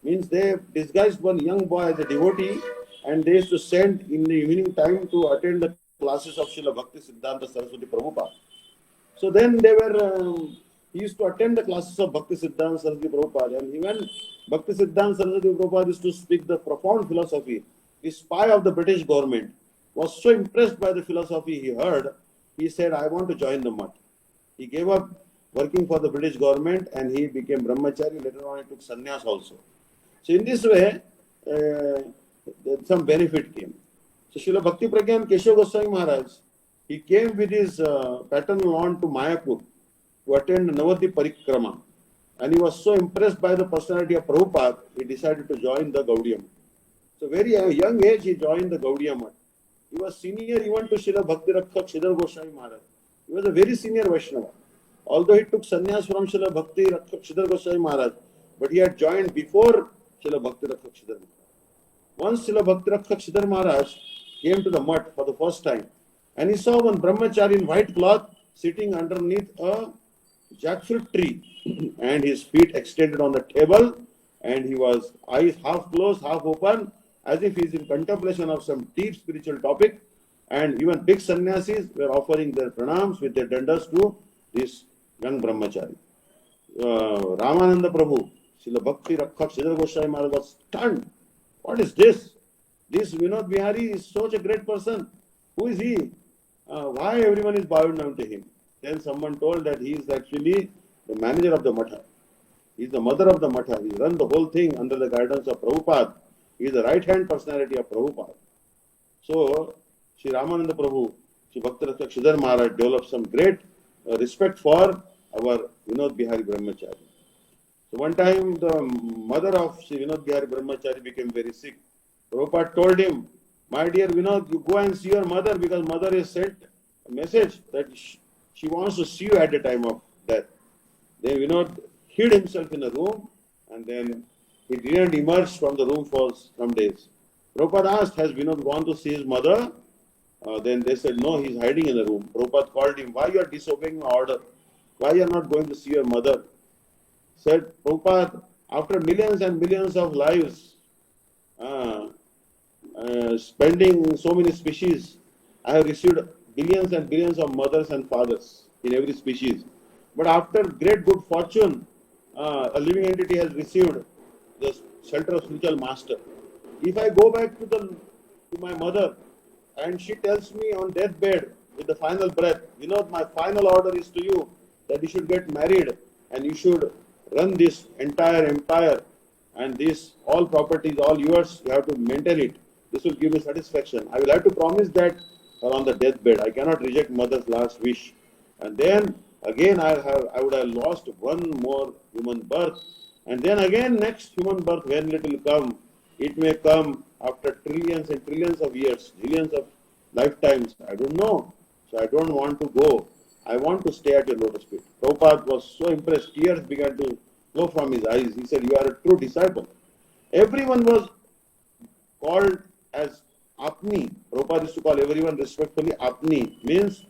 Means they disguised one young boy as a devotee, and they used to send in the evening time to attend the classes of Srila Bhakti Siddhanta Saraswati Prabhupada. So then he used to attend the classes of Bhakti Siddhanta Saraswati Prabhupada, and when Bhakti Siddhanta Saraswati Prabhupada used to speak the profound philosophy, the spy of the British government was so impressed by the philosophy he heard, he said, "I want to join the mutt." He gave up working for the British government and he became brahmachari. Later on, he took sannyas also. So in this way, some benefit came. So Srila Bhakti Prajnana Kesava Goswami Maharaj, he came with his paternal aunt to Mayapur to attend Navati Parikrama. And he was so impressed by the personality of Prabhupada, he decided to join the Gaudiya. So very young age, he joined the Gaudiya Math. He was senior even to Srila Bhakti Kesava Goswami Maharaj. He was a very senior Vaishnava. Although he took sannyas from Srila Bhakti Kesava Goswami Maharaj, but he had joined before Srila Bhakti Kesava Maharaj. Once Srila Bhakti Kesava Maharaj came to the mutt for the first time, and he saw one brahmachari in white cloth sitting underneath a jackfruit tree, and his feet extended on the table, and he was eyes half closed, half open, as if he is in contemplation of some deep spiritual topic. And even big sannyasis were offering their pranams with their dandas to this young brahmachari. Ramananda Prabhu, Srila Bhakti Kesava Goswami Maharaj was stunned. What is this? This Vinod Bihari is such a great person. Who is he? Why everyone is bowing down to him? Then someone told that he is actually the manager of the matha. He is the mother of the matha. He runs the whole thing under the guidance of Prabhupada. He is the right-hand personality of Prabhupada. So, Sri Ramananda Prabhu, Sri Bhakti Kesava Maharaj developed some great respect for our Vinod Bihari Brahmachari. So one time the mother of Sri Vinod Bihari Brahmachari became very sick. Prabhupada told him, my dear Vinod, you go and see your mother because mother has sent a message that she wants to see you at the time of death. Then Vinod hid himself in a room and then he didn't emerge from the room for some days. Prabhupada asked, has Vinod gone to see his mother? Then they said, no, he's hiding in the room. Prabhupada called him, why you are disobeying my order? Why you are not going to see your mother? Said, Prabhupada, after millions and millions of lives, spending so many species, I have received billions and billions of mothers and fathers in every species. But after great good fortune, a living entity has received the shelter of spiritual master. If I go back to my mother and she tells me on deathbed with the final breath, my final order is to you that you should get married and you should run this entire empire and this all properties, all yours, you have to maintain it. This will give you satisfaction. I will have to promise that on the deathbed. I cannot reject mother's last wish. And then again I would have lost one more human birth. And then again next human birth, when it will come, it may come after trillions and trillions of years, billions of lifetimes. I don't know. So I don't want to go. I want to stay at your lotus feet. Prabhupada was so impressed. Tears began to flow from his eyes. He said, you are a true disciple. Everyone was called as Apni. Prabhupada used to call everyone respectfully Apni. Means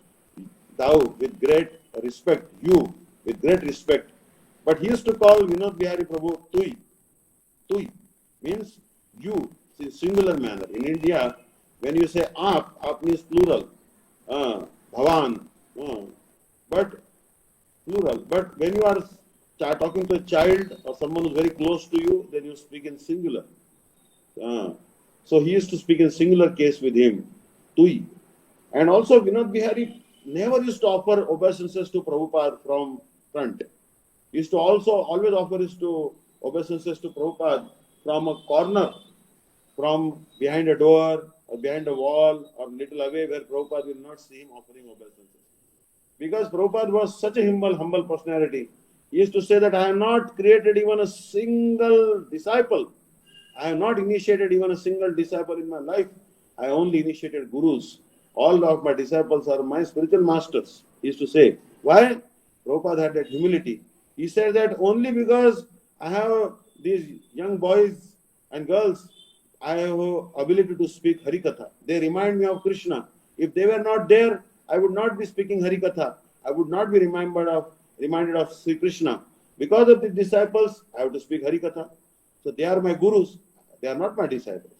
thou with great respect. You with great respect. But he used to call Vinod Bihari Prabhu Tui. Tui means you, in singular manner. In India, when you say Aap means plural. Bhavan. But plural. But when you are talking to a child or someone who is very close to you, then you speak in singular. So he used to speak in singular case with him, Tui. And also Vinod Bihari never used to offer obeisances to Prabhupada from front. He used to also always offer his obeisances to Prabhupada from a corner, from behind a door or behind a wall or little away where Prabhupada will not see him offering obeisances. Because Prabhupada was such a humble personality. He used to say that I have not created even a single disciple. I have not initiated even a single disciple in my life. I only initiated gurus. All of my disciples are my spiritual masters. He used to say. Why? Prabhupada had that humility. He said that only because I have these young boys and girls, I have ability to speak Harikatha. They remind me of Krishna. If they were not there, I would not be speaking Harikatha. I would not be reminded of Sri Krishna. Because of the disciples, I have to speak Harikatha. So they are my gurus. They are not my disciples.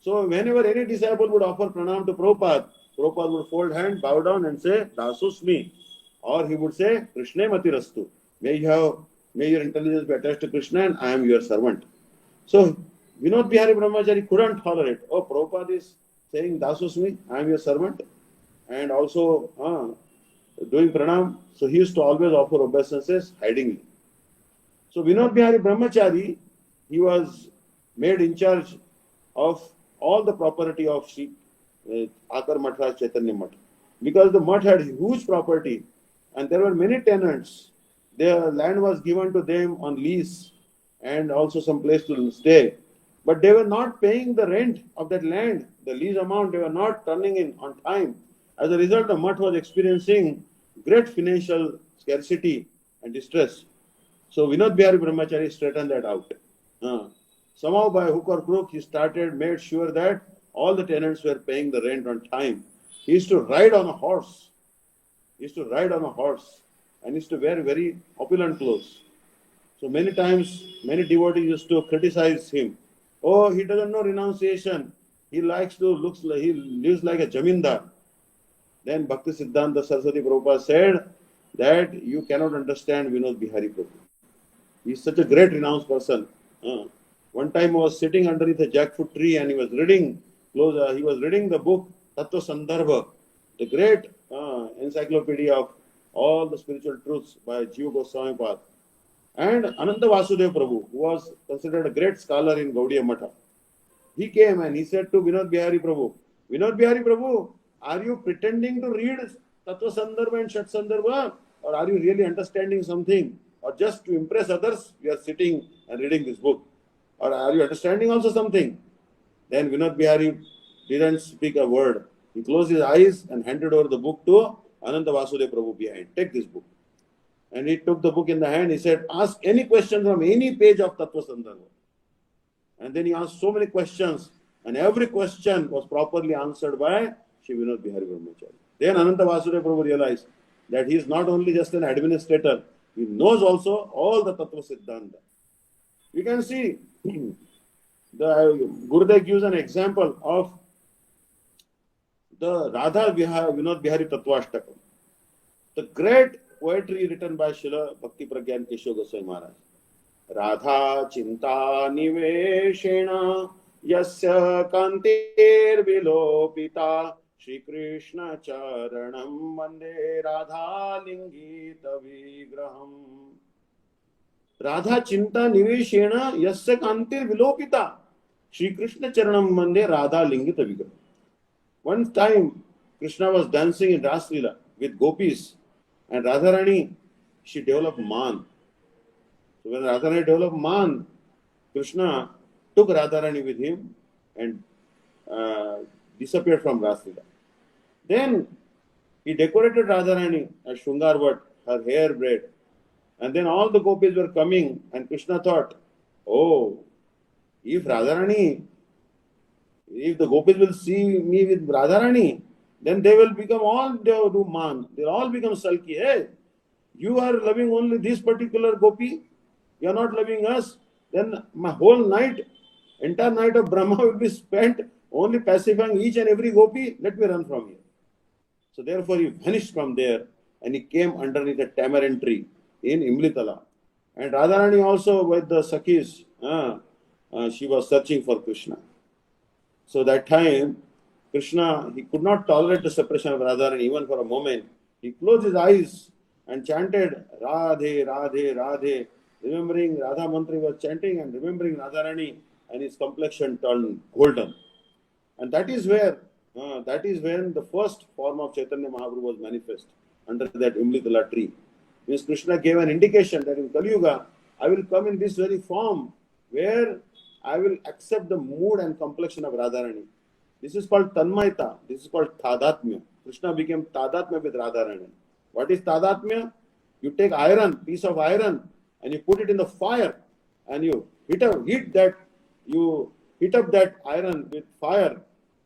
So whenever any disciple would offer pranam to Prabhupada, Prabhupada would fold hand, bow down and say, Dasusmi. Or he would say, Krishna Matirastu. May your intelligence be attached to Krishna and I am your servant. So Vinod Bihari Brahmachari couldn't tolerate. Oh, Prabhupada is saying, Dasusmi, I am your servant. And also doing pranam. So he used to always offer obeisances hidingly. So Vinod Bihari Brahmachari, he was made in charge of all the property of Sri Akar Matha Chaitanya Math. Because the Math had huge property and there were many tenants. Their land was given to them on lease and also some place to stay. But they were not paying the rent of that land, the lease amount, they were not turning in on time. As a result, the Math was experiencing great financial scarcity and distress. So Vinod Bihari Brahmachari straightened that out. Somehow by hook or crook, he made sure that all the tenants were paying the rent on time. He used to ride on a horse. And used to wear very opulent clothes. So many times, many devotees used to criticize him. Oh, he doesn't know renunciation. He lives like a jamindar. Then Bhakti-Vidanta Saraswati Prabhupada said that you cannot understand Vinod Bihari Prabhu. He is such a great renounced person. One time I was sitting underneath a jackfruit tree and he was reading the book Tattva Sandarbha, the great encyclopedia of all the spiritual truths by Jiva Goswami Pad. And Ananta Vasudeva Prabhu, who was considered a great scholar in Gaudiya Matha, he came and he said to Vinod Bihari Prabhu, are you pretending to read Tattva Sandarbha and Shat Sandarbha or are you really understanding something? or just to impress others, you are sitting and reading this book? Or are you understanding also something? Then Vinod Bihari didn't speak a word. He closed his eyes and handed over the book to Ananta Vasudev Prabhu behind. Take this book. And he took the book in the hand. He said, ask any question from any page of Tattva Sandarbha. And then he asked so many questions, and every question was properly answered by Shri Vinod Bihari Brahmachari. Then Ananta Vasudeva Prabhu realized that he is not only just an administrator, he knows also all the Tattva Siddhanta. You can see, the Gurudev gives an example of the Radha Vinod Bihari Tattvashtakam, the great poetry written by Srila Bhakti Prajnana Kesava Goswami Maharaja. Radha Chinta Niveshena Yasya Kantir Vilopita Shri Krishna Charanam Vande Radha Lingita Vigraham. Radha Chinta Niveshena Yasya Kantir Vilopita Shri Krishna Charanam Vande Radha Lingita Vigraham. One time Krishna was dancing in Ras Leela with gopis, and Radharani, she developed man. So when Radharani developed man, Krishna took Radharani with him and disappeared from Ras Leela. Then he decorated Radharani as Shungarvat, her hair braid. And then all the gopis were coming, and Krishna thought, oh, if the gopis will see me with Radharani, then they will become all do man. They'll all become sulky. Hey, you are loving only this particular gopi. You are not loving us. Then my whole night, entire night of Brahma will be spent only pacifying each and every gopi. Let me run from here. So therefore he vanished from there, and he came underneath a tamarind tree in Imlitala. And Radharani also with the Sakhis, she was searching for Krishna. So that time, Krishna, he could not tolerate the separation of Radharani even for a moment. He closed his eyes and chanted Radhe, Radhe, Radhe. Remembering Radha Mantra was chanting and remembering Radharani, and his complexion turned golden. And that is when the first form of Chaitanya Mahaprabhu was manifest under that Imlitala tree. Means Krishna gave an indication that in Kali Yuga, I will come in this very form where I will accept the mood and complexion of Radharani. This is called Tanmaita. This is called Tadatmya. Krishna became Tadatmya with Radharani. What is Tadatmya? You take piece of iron, and you put it in the fire, and you hit up that iron with fire,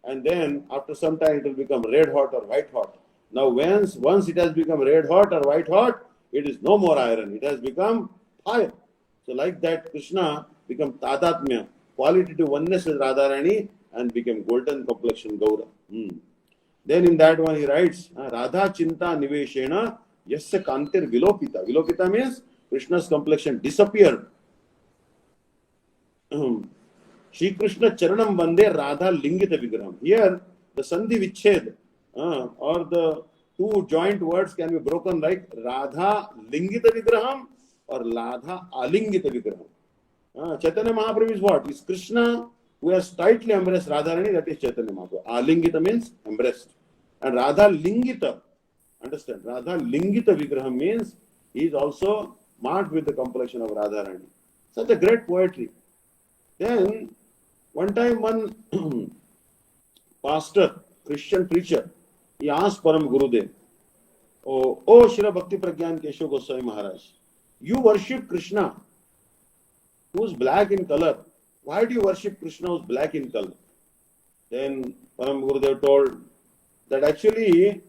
and then after some time it will become red hot or white hot. Now once it has become red hot or white hot, it is no more iron. It has become fire. So like that, Krishna became Tadatmya, qualitative oneness with Radharani, and became golden complexion Gaura. Then in that one he writes, Radha Chinta Niveshena Yasya Kantir Vilopita. Vilopita means Krishna's complexion disappeared. Shri Krishna Charanam Vande Radha Lingita Vigraham. Here the Sandhi Viched or the two joint words can be broken like Radha Lingita Vigraham or Radha Alingita Vigraham. Chaitanya Mahaprabhu is what? Is Krishna who has tightly embraced Radharani, that is Chaitanya Mahaprabhu. Alingita means embraced. And Radha Lingita, understand, Radha Lingita Vigraham means he is also marked with the complexion of Radharani. Such a great poetry. Then, one time one pastor, Christian preacher, he asked Param Gurudev, Oh Srila Bhakti Prajnana Kesava Goswami Maharaj, you worship Krishna who is black in color. Why do you worship Krishna who is black in color? Then Param Gurudev told that actually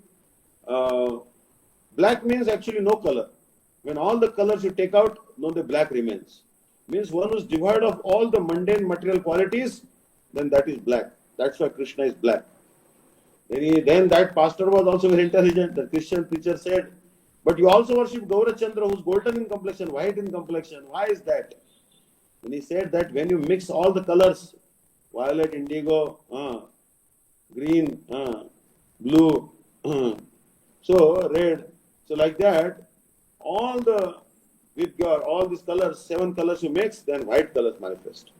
black means actually no color. When all the colors you take out, only black remains. Means one who is devoid of all the mundane material qualities, then that is black. That's why Krishna is black. Then that pastor was also very intelligent. The Christian preacher said, but you also worship Gaurachandra, who is golden in complexion, white in complexion. Why is that? And he said that when you mix all the colors, violet, indigo, green, blue, so red, so like that, all these colors, 7 colors you mix, then white colors manifest.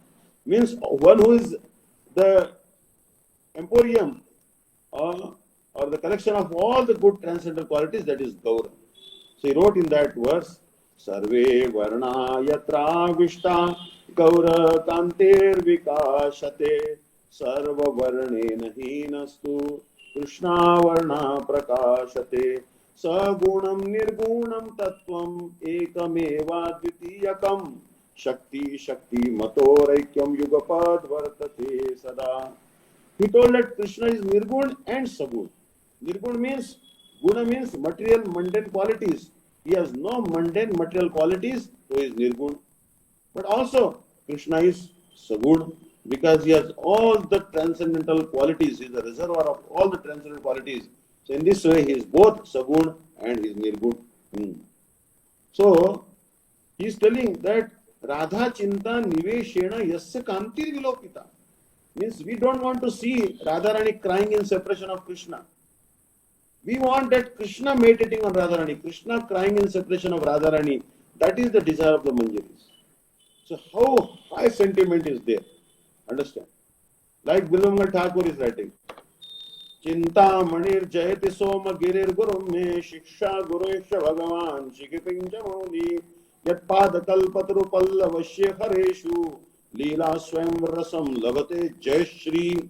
Means one who is the emporium or the collection of all the good transcendental qualities, that is Gaura. So he wrote in that verse Sarve varna yatra vishta gaura kantir vikashate sarva varnena hinastu Krishna varna prakashate sagunam nirgunam tattvam ekameva dvitiyakam Shakti Shakti Matoraikyam Yugapad Vartate Sada. He told that Krishna is Nirgun and Sagun. Nirgun means, Guna means material mundane qualities. He has no mundane material qualities, so he is Nirgun. But also, Krishna is Sagun because he has all the transcendental qualities. He is the reservoir of all the transcendental qualities. So in this way, he is both Sagun and he is Nirgun. So, he is telling that Radha Chinta Niveshena Yasya Kantir Vilopita. Means we don't want to see Radharani crying in separation of Krishna. We want that Krishna meditating on Radharani, Krishna crying in separation of Radharani. That is the desire of the Manjaris. So how high sentiment is there? Understand? Like Bilamangal Thakur is writing. Chinta Manir Jayati Soma Girir Guru Me Shiksha Guruesha Bhagavan Shikipincha Muni Yat Padakalpatru Pallavashya Hareshu Leela Swam Rasam Lavate Jai Shri.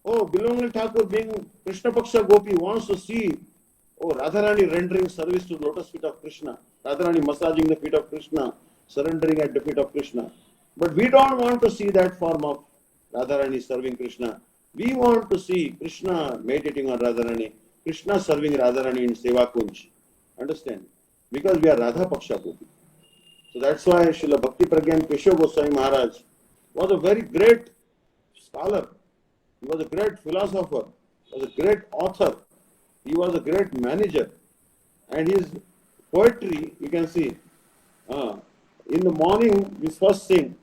Oh, Bilamangal Thakur being Krishna Paksha Gopi wants to see Radharani rendering service to the lotus feet of Krishna, Radharani massaging the feet of Krishna, surrendering at the feet of Krishna. But we don't want to see that form of Radharani serving Krishna. We want to see Krishna meditating on Radharani, Krishna serving Radharani in Seva Kunj. Understand? Because we are Radha Paksha Gopi. So that's why Srila Bhakti Prajnana Kesava Goswami Maharaj was a very great scholar. He was a great philosopher. He was a great author. He was a great manager. And his poetry, you can see, in the morning we first sing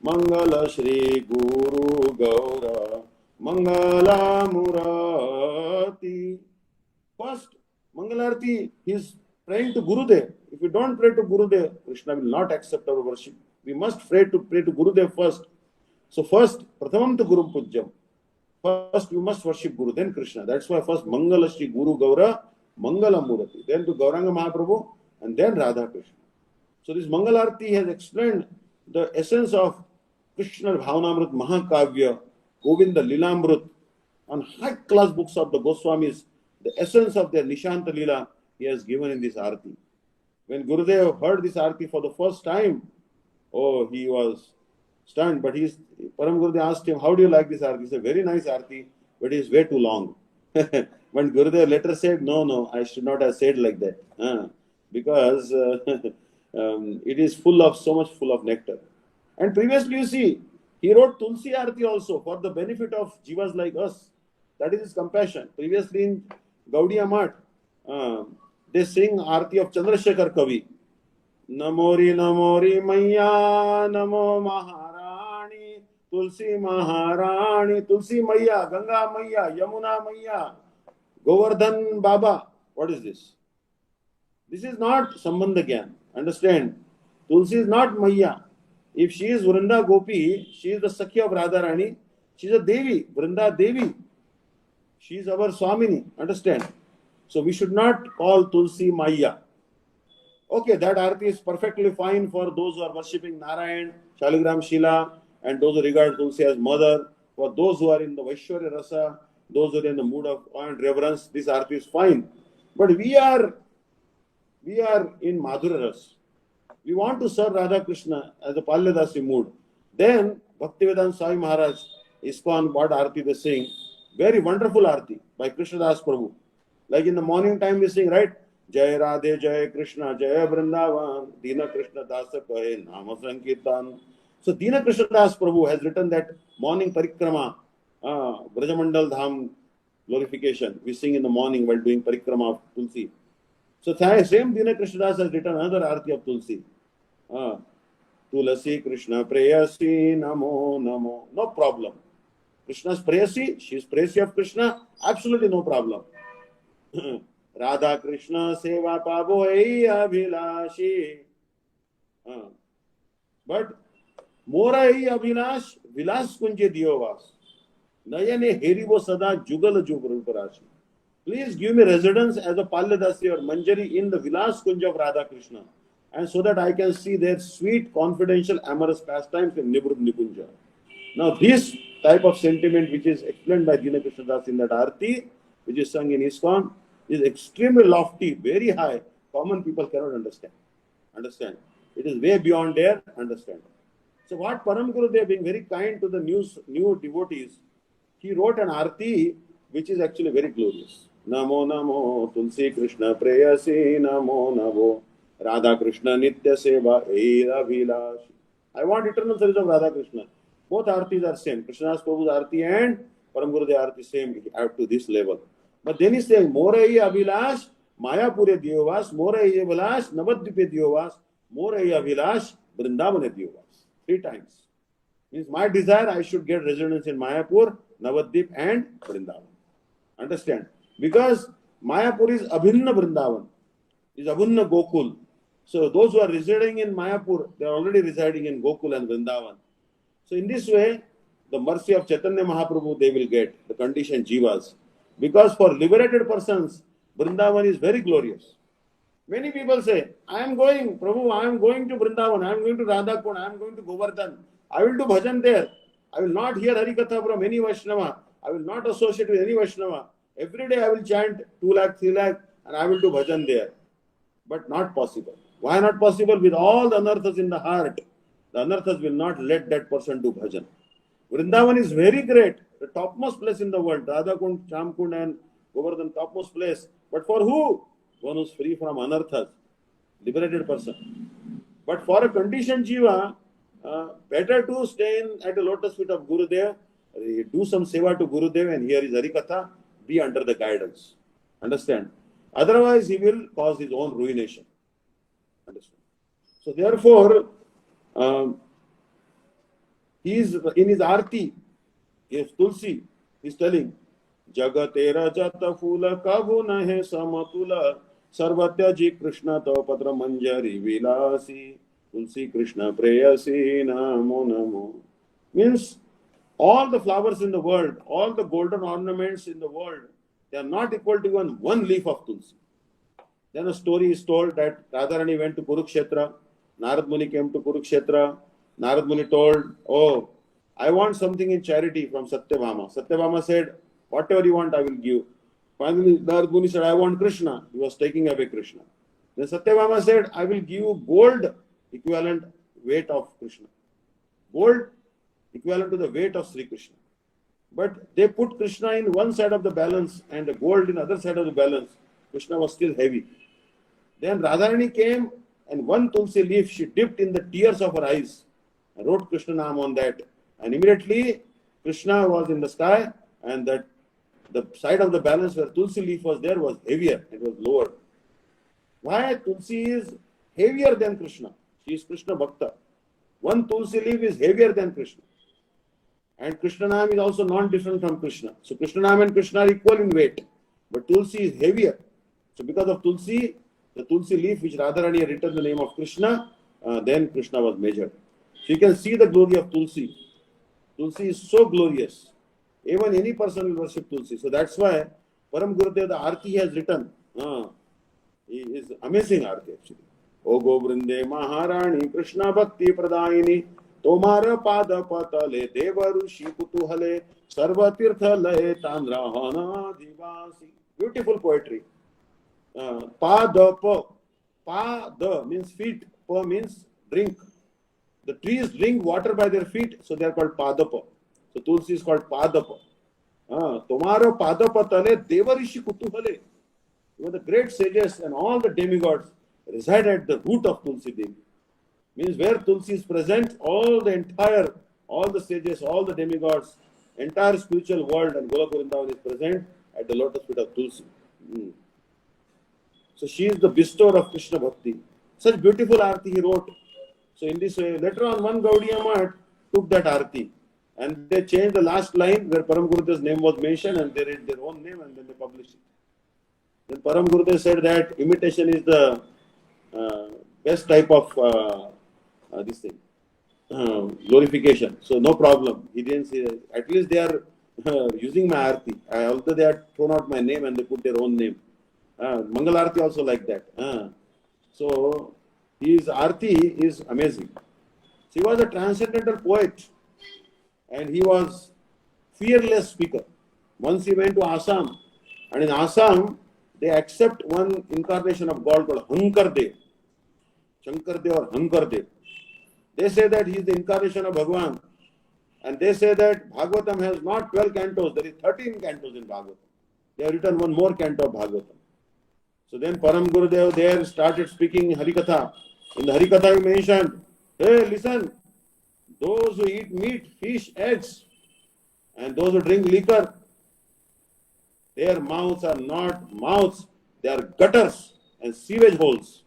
Mangala Shri Guru Gaura Mangala Murati. First, Mangalarti, he is praying to Gurudev. If we don't pray to Gurudev, Krishna will not accept our worship. We must pray to Gurudev first. So first, Prathamam to Guru Pujyam. First, you must worship Guru, then Krishna. That's why first Mangala Shri Guru Gaura Mangala Murati. Then to Gauranga Mahaprabhu and then Radha Krishna. So this Mangalarti has explained the essence of Krishna Bhavanamrit Mahakavya, Govinda Lilamrut, on high class books of the Goswamis, the essence of their Nishanta Lila he has given in this Arti. When Gurudev heard this Arti for the first time, he was stunned. But Param Gurudev asked him, how do you like this Arti? He said, very nice Arti, but it is way too long. When Gurudev later said, no, I should not have said like that. Because it is full of nectar. And previously, you see, he wrote Tulsi Arti also for the benefit of jivas like us. That is his compassion. Previously in Gaudiya Math, they sing Arti of Chandrasekhar Kavi. Namori Namori Maya Namo Maharani Tulsi Maharani Tulsi Maya Ganga Maya Yamuna Maya Govardhan Baba. What is this? This is not Sambandha Gyan. Understand? Tulsi is not Maya. If she is Vrinda Gopi, she is the Sakhi of Radharani. She is a Devi, Vrinda Devi. She is our Swamini. Understand? So we should not call Tulsi Maya. Okay, that Arti is perfectly fine for those who are worshipping Narayan, Shaligram Shila, and those who regard Tulsi as mother. For those who are in the Vaishwarya Rasa, those who are in the mood of awe and reverence, this Arti is fine. But we are in Madhura Ras. We want to serve Radha Krishna as a Palyadasi mood. Then Bhakti-Vidanta Swami Maharaj, ISKCON, what Arti they sing. Very wonderful Arti by Krishnadas Prabhu. Like in the morning time we sing, right? Jai Radhe Jai Krishna Jai Vrindavan Dina Krishna Dasa Kahe Nama Sankirtan. So Dina Krishna Das Prabhu has written that morning parikrama, Brajamandal Dham glorification. We sing in the morning while doing parikrama of Tulsi. So same Dina Krishna Das has written another Arti of Tulsi. Tulasi Krishna Preyasi Namo Namo. No problem. Krishna's Preyasi, she is Preyasi of Krishna, absolutely no problem. Radha Krishna Seva Pabo Abhilashi. But Mora Abhilash Vilas Kunje Diovas. Nayane Herivo Sada Jugal Jugruparashi. Please give me residence as a Palyadasi or Manjari in the Vilas Kunja of Radha Krishna. and so that I can see their sweet, confidential, amorous pastimes in Nibrud Nikunja. Now, this type of sentiment, which is explained by Dina Krishna Das in that Arti, which is sung in ISKCON, is extremely lofty, very high. Common people cannot understand. It is way beyond their understanding. So, what Param Gurudev, being very kind to the new devotees, he wrote an Arti which is actually very glorious. Namo Namo Tulsi Krishna Preyasi Namo Namo Radha Krishna Nitya Seva Eira Vilash. I want eternal service of Radha Krishna. Both Artis are same. Krishna's Prabhu's Arti and Param Gurudev Arti same up to this level. But then he says, Morai Abhilash, Mayapure Diovas, Morai Abhilash, Navadvipe Diovas, Morai Abhilash, Vrindavane Diovas. 3 times. Means my desire, I should get residence in Mayapur, Navadvip and Vrindavan. Understand? Because Mayapur is Abhinna Vrindavan, is Abhinna Gokul. So those who are residing in Mayapur, they are already residing in Gokul and Vrindavan. So in this way, the mercy of Chaitanya Mahaprabhu they will get, the conditioned jivas. Because for liberated persons, Vrindavan is very glorious. Many people say, I am going, Prabhu, I am going to Vrindavan, I am going to Radhakund, I am going to Govardhan. I will do bhajan there. I will not hear Harikatha from any Vaishnava. I will not associate with any Vaishnava. Every day I will chant 2 lakh, 3 lakh and I will do bhajan there. But not possible. Why not possible? With all the anarthas in the heart, the anarthas will not let that person do bhajan. Vrindavan is very great, the topmost place in the world. Radhakund, Shamkund and Govardhan, topmost place. But for who? One who is free from anarthas, liberated person. But for a conditioned jiva, better to stay at the lotus feet of Gurudev, do some seva to Gurudev and hear his Harikatha, be under the guidance. Understand? Otherwise, he will cause his own ruination. Understand? So therefore, he is in his Arti, his Tulsi, he is telling, Jagatera jata phula kabhu nahe samatula sarvatyaji Krishna tavapatra manjari vilasi Tulsi Krishna preyasi namo namo. Means all the flowers in the world, all the golden ornaments in the world, they are not equal to even one leaf of Tulsi. Then a story is told that Radharani went to Kurukshetra, Narad Muni came to Kurukshetra, Narad Muni told, oh, I want something in charity from Satyabhama. Satyabhama said, whatever you want, I will give. Finally, Narad Muni said, I want Krishna. He was taking away Krishna. Then Satyabhama said, I will give you gold equivalent weight of Krishna. Gold equivalent to the weight of Sri Krishna. But they put Krishna in one side of the balance and the gold in the other side of the balance. Krishna was still heavy. Then Radharani came and one tulsi leaf she dipped in the tears of her eyes and wrote Krishna Nam on that. And immediately Krishna was in the sky and that the side of the balance where tulsi leaf was there was heavier. It was lowered. Why? Tulsi is heavier than Krishna. She is Krishna Bhakta. One tulsi leaf is heavier than Krishna. And Krishna Nam is also non-different from Krishna. So Krishna Nam and Krishna are equal in weight. But Tulsi is heavier. So because of Tulsi, the Tulsi leaf which Radharani had written the name of Krishna, then Krishna was measured. So you can see the glory of Tulsi. Tulsi is so glorious. Even any person will worship Tulsi. So that's why Param Gurudev, the Arti he has written. He is amazing Arti actually. O Govrinde Maharani Krishna Bhakti Prajnana Tomara Pada Patale Deva Rushi Kutuhale Sarva Tirtha Laye Tandrahana Divasi. Beautiful poetry. Pada means feet. Pa means drink. The trees drink water by their feet, so they are called Padapa. So Tulsi is called Padapa. Tomara Padapa Tale Deva Rishi Kutuhale. Even the great sages and all the demigods reside at the root of Tulsi Devi. Means where Tulsi is present, all the sages, all the demigods, entire spiritual world and Golok Vrindavan is present at the lotus feet of Tulsi. So she is the bestower of Krishna Bhakti. Such beautiful Arti he wrote. So in this way, later on one Gaudiya Math took that Arti and they changed the last line where Param Gurudev's name was mentioned and they read their own name and then they published it. Then Param Gurudev said that imitation is the best type of this thing, glorification. So no problem. He didn't say, at least they are using my Arti. Although they had thrown out my name and they put their own name. Mangal Arti also like that. So His arti is amazing. So he was a transcendental poet and he was fearless speaker. Once he went to Assam, and in Assam they accept one incarnation of God called Hankardev, Shankardev or Hankardev. They say that he is the incarnation of Bhagwan, and they say that Bhagavatam has not 12 cantos, there is 13 cantos in Bhagavatam. They have written one more canto of Bhagavatam. So then Param Gurudev there started speaking Harikatha. In the Harikatha he mentioned, hey, listen, those who eat meat, fish, eggs, and those who drink liquor, their mouths are not mouths, they are gutters and sewage holes.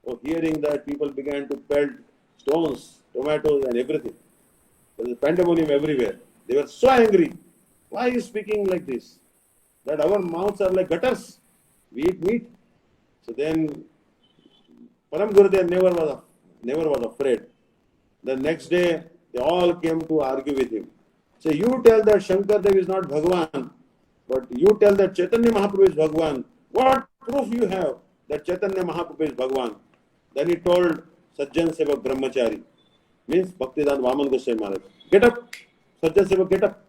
So hearing that, people began to pelt stones, tomatoes and everything. There was pandemonium everywhere. They were so angry. Why are you speaking like this? That our mouths are like gutters. We eat meat. So then Param Gurudev never was afraid. The next day, they all came to argue with him. So you tell that Shankardev is not Bhagwan, but you tell that Chaitanya Mahaprabhu is Bhagwan. What proof you have that Chaitanya Mahaprabhu is Bhagwan? Then he told Sajjan Sevak Brahmachari, means Bhakti-Vidanta Vaman Goswami Maharaj, get up, Sajjan Sevak, get up.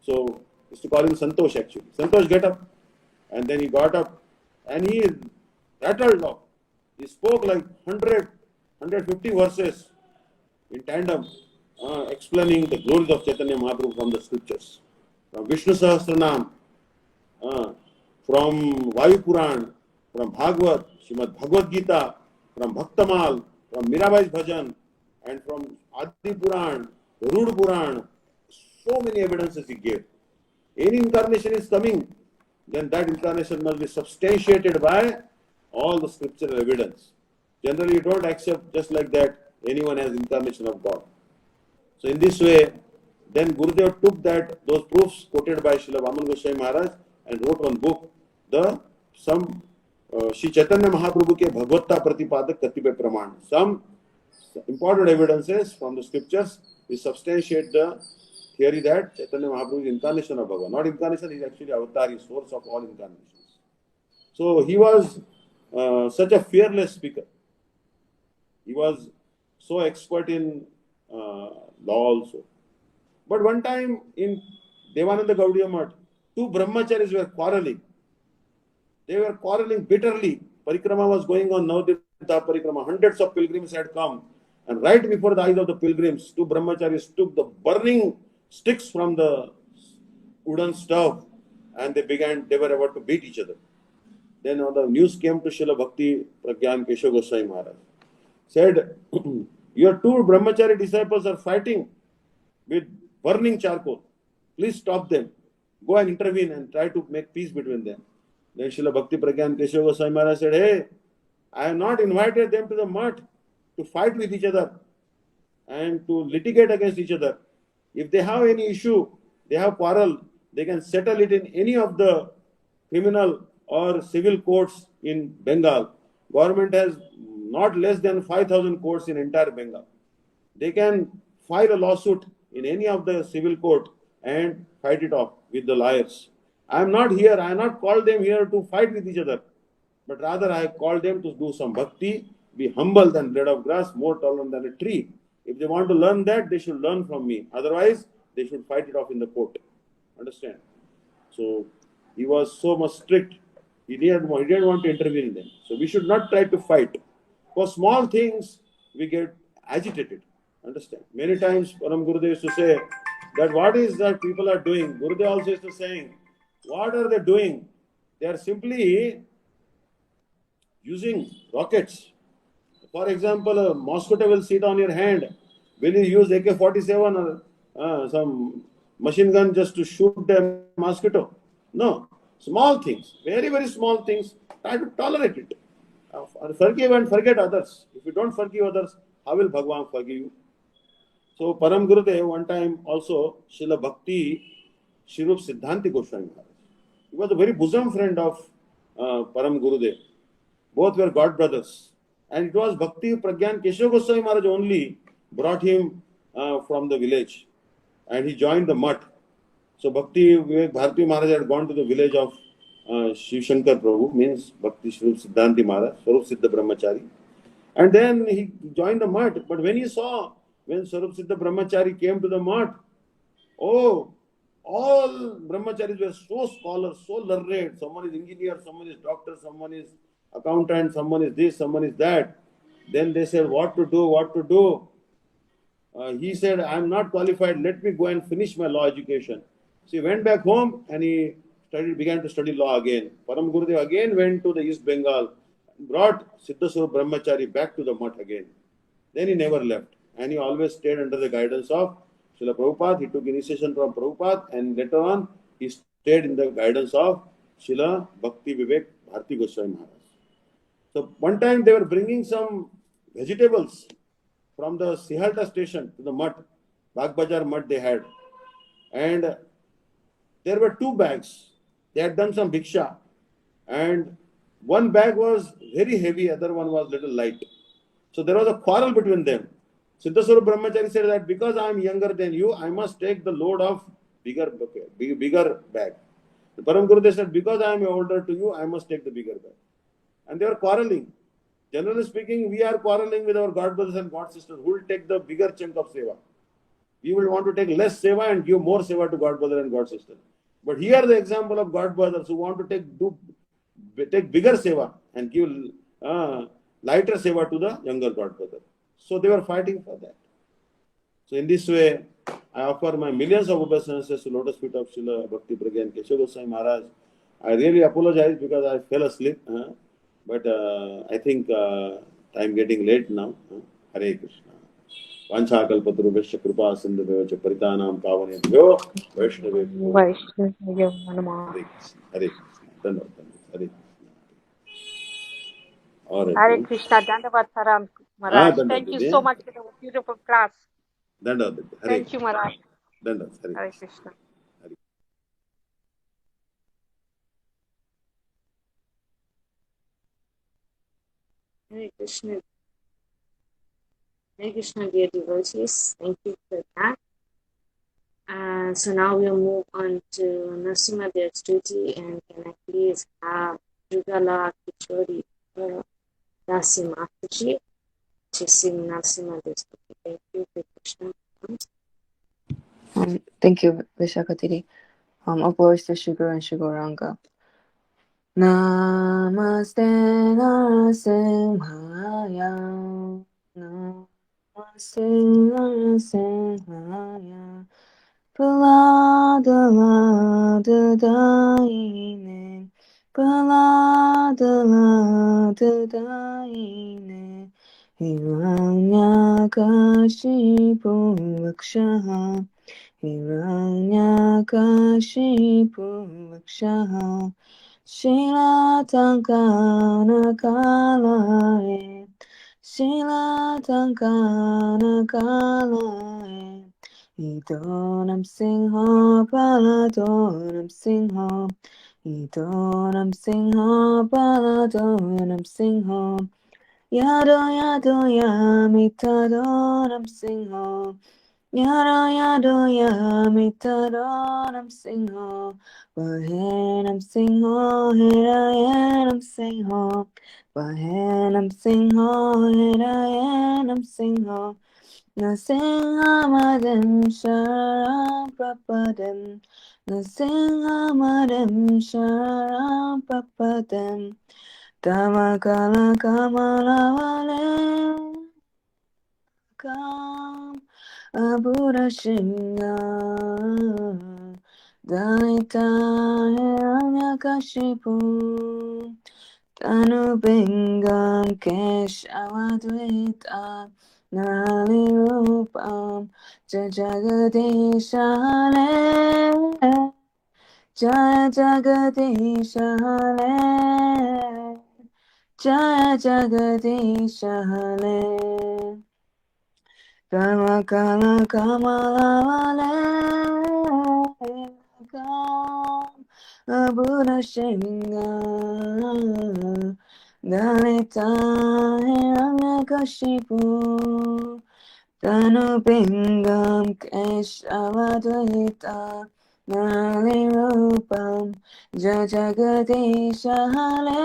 So, used to call him Santosh actually. Santosh, get up. And then he got up and he rattled off. He spoke like 150 verses in tandem, explaining the glories of Chaitanya Mahaprabhu from the scriptures. From Vishnu Sahasranam, from Vayu Puran, from Bhagavad, Srimad Bhagavad Gita, from Bhaktamal, from Mirabai's Bhajan, and from Adi Puran, Rud Puran. So many evidences he gave. Any incarnation is coming, then that incarnation must be substantiated by all the scriptural evidence. Generally, you don't accept just like that anyone has incarnation of God. So in this way, then Gurudev took those proofs quoted by Srila Vaman Goswami Maharaj and wrote one book, Shri Chaitanya Mahaprabhu ke Bhagavatta Pratipadak Katipe Praman. Some important evidences from the scriptures which substantiate the theory that Chaitanya Mahaprabhu is incarnation of Bhagavan. Not incarnation, he is actually avatar, he is source of all incarnations. So he was such a fearless speaker. He was so expert in law also. But one time in Devananda Gaudiya Math, two brahmacharis were quarreling. They were quarreling bitterly. Parikrama was going on, Navadita Parikrama. Hundreds of pilgrims had come. And right before the eyes of the pilgrims, two brahmacharis took the burning sticks from the wooden stove and they were about to beat each other. Then the news came to Srila Bhakti Prajnana Kesava Goswami Maharaja. Said, your two brahmachari disciples are fighting with burning charcoal. Please stop them. Go and intervene and try to make peace between them. Then Srila Bhakti Prajnana Kesava Goswami Maharaj said, hey, I have not invited them to the mutt to fight with each other and to litigate against each other. If they have any issue, they have quarrel, they can settle it in any of the criminal or civil courts in Bengal. Government has not less than 5,000 courts in entire Bengal. They can file a lawsuit in any of the civil court and fight it off with the lawyers. I am not here, I have not called them here to fight with each other, but rather I have called them to do some bhakti, be humble than blade of grass, more tolerant than a tree. If they want to learn that, they should learn from me. Otherwise, they should fight it off in the court. Understand? So, he was so much strict. He didn't want to intervene in them. So, we should not try to fight. For small things, we get agitated. Understand? Many times, Param Gurudev used to say that what is that people are doing? Gurudev also used to say, what are they doing? They are simply using rockets. For example, a mosquito will sit on your hand. Will you use AK-47 or some machine gun just to shoot the mosquito? No. Small things, very, very small things, try to tolerate it. Forgive and forget others. If you don't forgive others, how will Bhagwan forgive you? So, Param Gurudev, one time also, Srila Bhakti Shirup Siddhanti Goswami Maharaj. He was a very bosom friend of Param Gurudev. Both were god brothers. And it was Bhakti Prajnana Kesava Goswami Maharaj only brought him from the village. And he joined the mutt. So Bhakti Bharati Maharaj had gone to the village of Shiv Shankar Prabhu, means Bhakti Shirup Siddhanti Maharaj, Swarup Siddha Brahmachari. And then he joined the mutt. But when he saw, when Swarup Siddha Brahmachari came to the mutt, oh, all brahmacharis were so scholars, so learned. Someone is engineer, someone is doctor, someone is accountant, someone is this, someone is that. Then they said, what to do, what to do. He said, I'm not qualified, let me go and finish my law education. So he went back home and he began to study law again. Param Gurudev again went to the East Bengal, brought Siddhaswara Brahmachari back to the mutt again. Then he never left. And he always stayed under the guidance of Srila Prabhupada. He took initiation from Prabhupada, and later on he stayed in the guidance of Srila Bhakti Vivek Bharti Goswami Maharaj. So one time they were bringing some vegetables from the Sihalta station to the mutt, Bagh Bazaar mutt they had. And there were 2 bags. They had done some bhiksha. And one bag was very heavy, other one was little light. So there was a quarrel between them. Siddhaswara Brahmachari said that because I am younger than you, I must take the load of bigger bag. The Param Gurudev said, because I am older to you, I must take the bigger bag. And they were quarreling. Generally speaking, we are quarreling with our God brothers and God sisters who will take the bigger chunk of seva. We will want to take less seva and give more seva to God brother and God sister. But here the example of God brothers who want to take bigger seva and give lighter seva to the younger God brother. So they were fighting for that. So in this way, I offer my millions of obeisances to lotus feet of Srila Bhakti Prajnana Kesava Goswami Maharaj. I really apologize because I fell asleep. But I think time getting late now. Hare Krishna. Vanchakalpatarubhasya kripa sindhubhyo paritanam pavanebhyo Vaishnavebhyo. Vaishnavaya Namaha. Hare Krishna. Hare Krishna. Hare Krishna. All right. Hare Krishna, Dandavad Saram Maharaj. Thank you so much for the beautiful class. Thank you, Maharaj. Hare Krishna. Hare Krishna. Hare Krishna, dear devotees. Thank you for that. So now we'll move on to Narasimha Dev's duty, and can I please have Drugala Kishori Dasi Mataji to sing Narasimha Dev's duty. Thank you, Hare Krishna. Thank you, Vishakatiri. All glories to Shri Guru and Shri Gauranga. Namaste Narasimhaya. Namaste Narasimhaya. Praladaladaine. Praladaladaine. Hiranyakashipu Lakshaha. Hiranyakashipu Lakshaha. Shilatankana-kalae. Shilatankana-kalae. Idonam Singha Paladonam Singha. Idonam Singha Paladonam Singha. Yado Yado Yamitadonam Singha. Yado Yado Yamitadonam Singha. Vahenam Singha Hirayanam Singha. Vahenam Singha Hirayanam Singha. Nasinhamadam Sharam Prapadam. Nasinhamadam Sharam Prapadam. Tamakala Kamalavale Kam Abura Shinga Dalita Hiranyakashipu Tanubingam Keshavadvita Nali Rupam Jajagadishale Jajagadishale Jaya Jagadishale Kamakala Kamalavale Kam Abura Shinga Dalita Hiranyakashipu Tanubingam Keshavadvita Nali Rupam Jajagadishale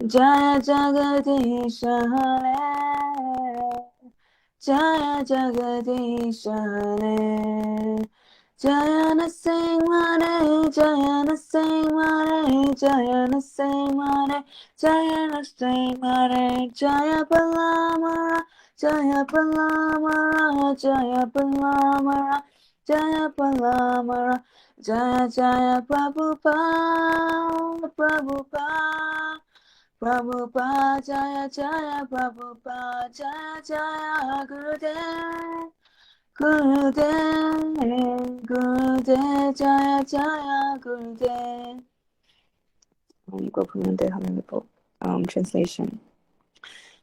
Jaya Jagadish Hare, Jaya Jagadish Hare, Jayana Singh Hare, Jayana Singh Hare, Jayana Singh Hare, Jayana Singh Hare, Jaya Palamara, Jaya Palamara, Jaya Palamara, Jaya Palamara, Jaya Jaya Prabhupada, Prabhupada, Prabhupada, Jaya Jaya Prabhupada, Jaya Jaya Gurudev, Gurudev, Gurudev, Jaya Jaya Gurudev. Translation.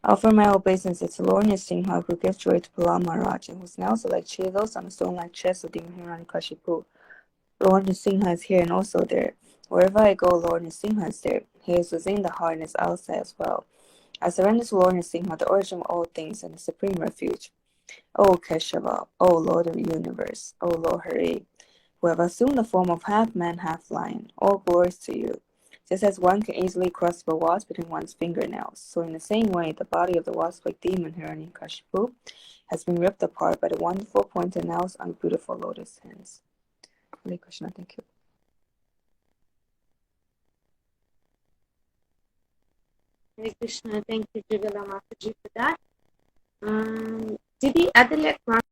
I offer my obeisances to Lord Nrsimha, who gives joy to Prahlad Maharaj, and who snails are like cheetahs on a stone-like chest of Demon Hiranyakashipu. Lord Nrsimha is here and also there. Wherever I go, Lord Nrsimha is there. He is within the heart and is outside as well. I surrender to Lord Nrsimha, the origin of all things and the supreme refuge. O Kesava, O Lord of the universe, O Lord Hare, who have assumed the form of half man, half lion, all glories to you. Just as one can easily cross the wasp between one's fingernails, so in the same way, the body of the wasp-like demon Hiranyakashipu has been ripped apart by the wonderful pointed nails on the beautiful lotus hands. Hare Krishna, thank you. Hare Krishna, thank you, Jagala Mataji, for that. Did he add the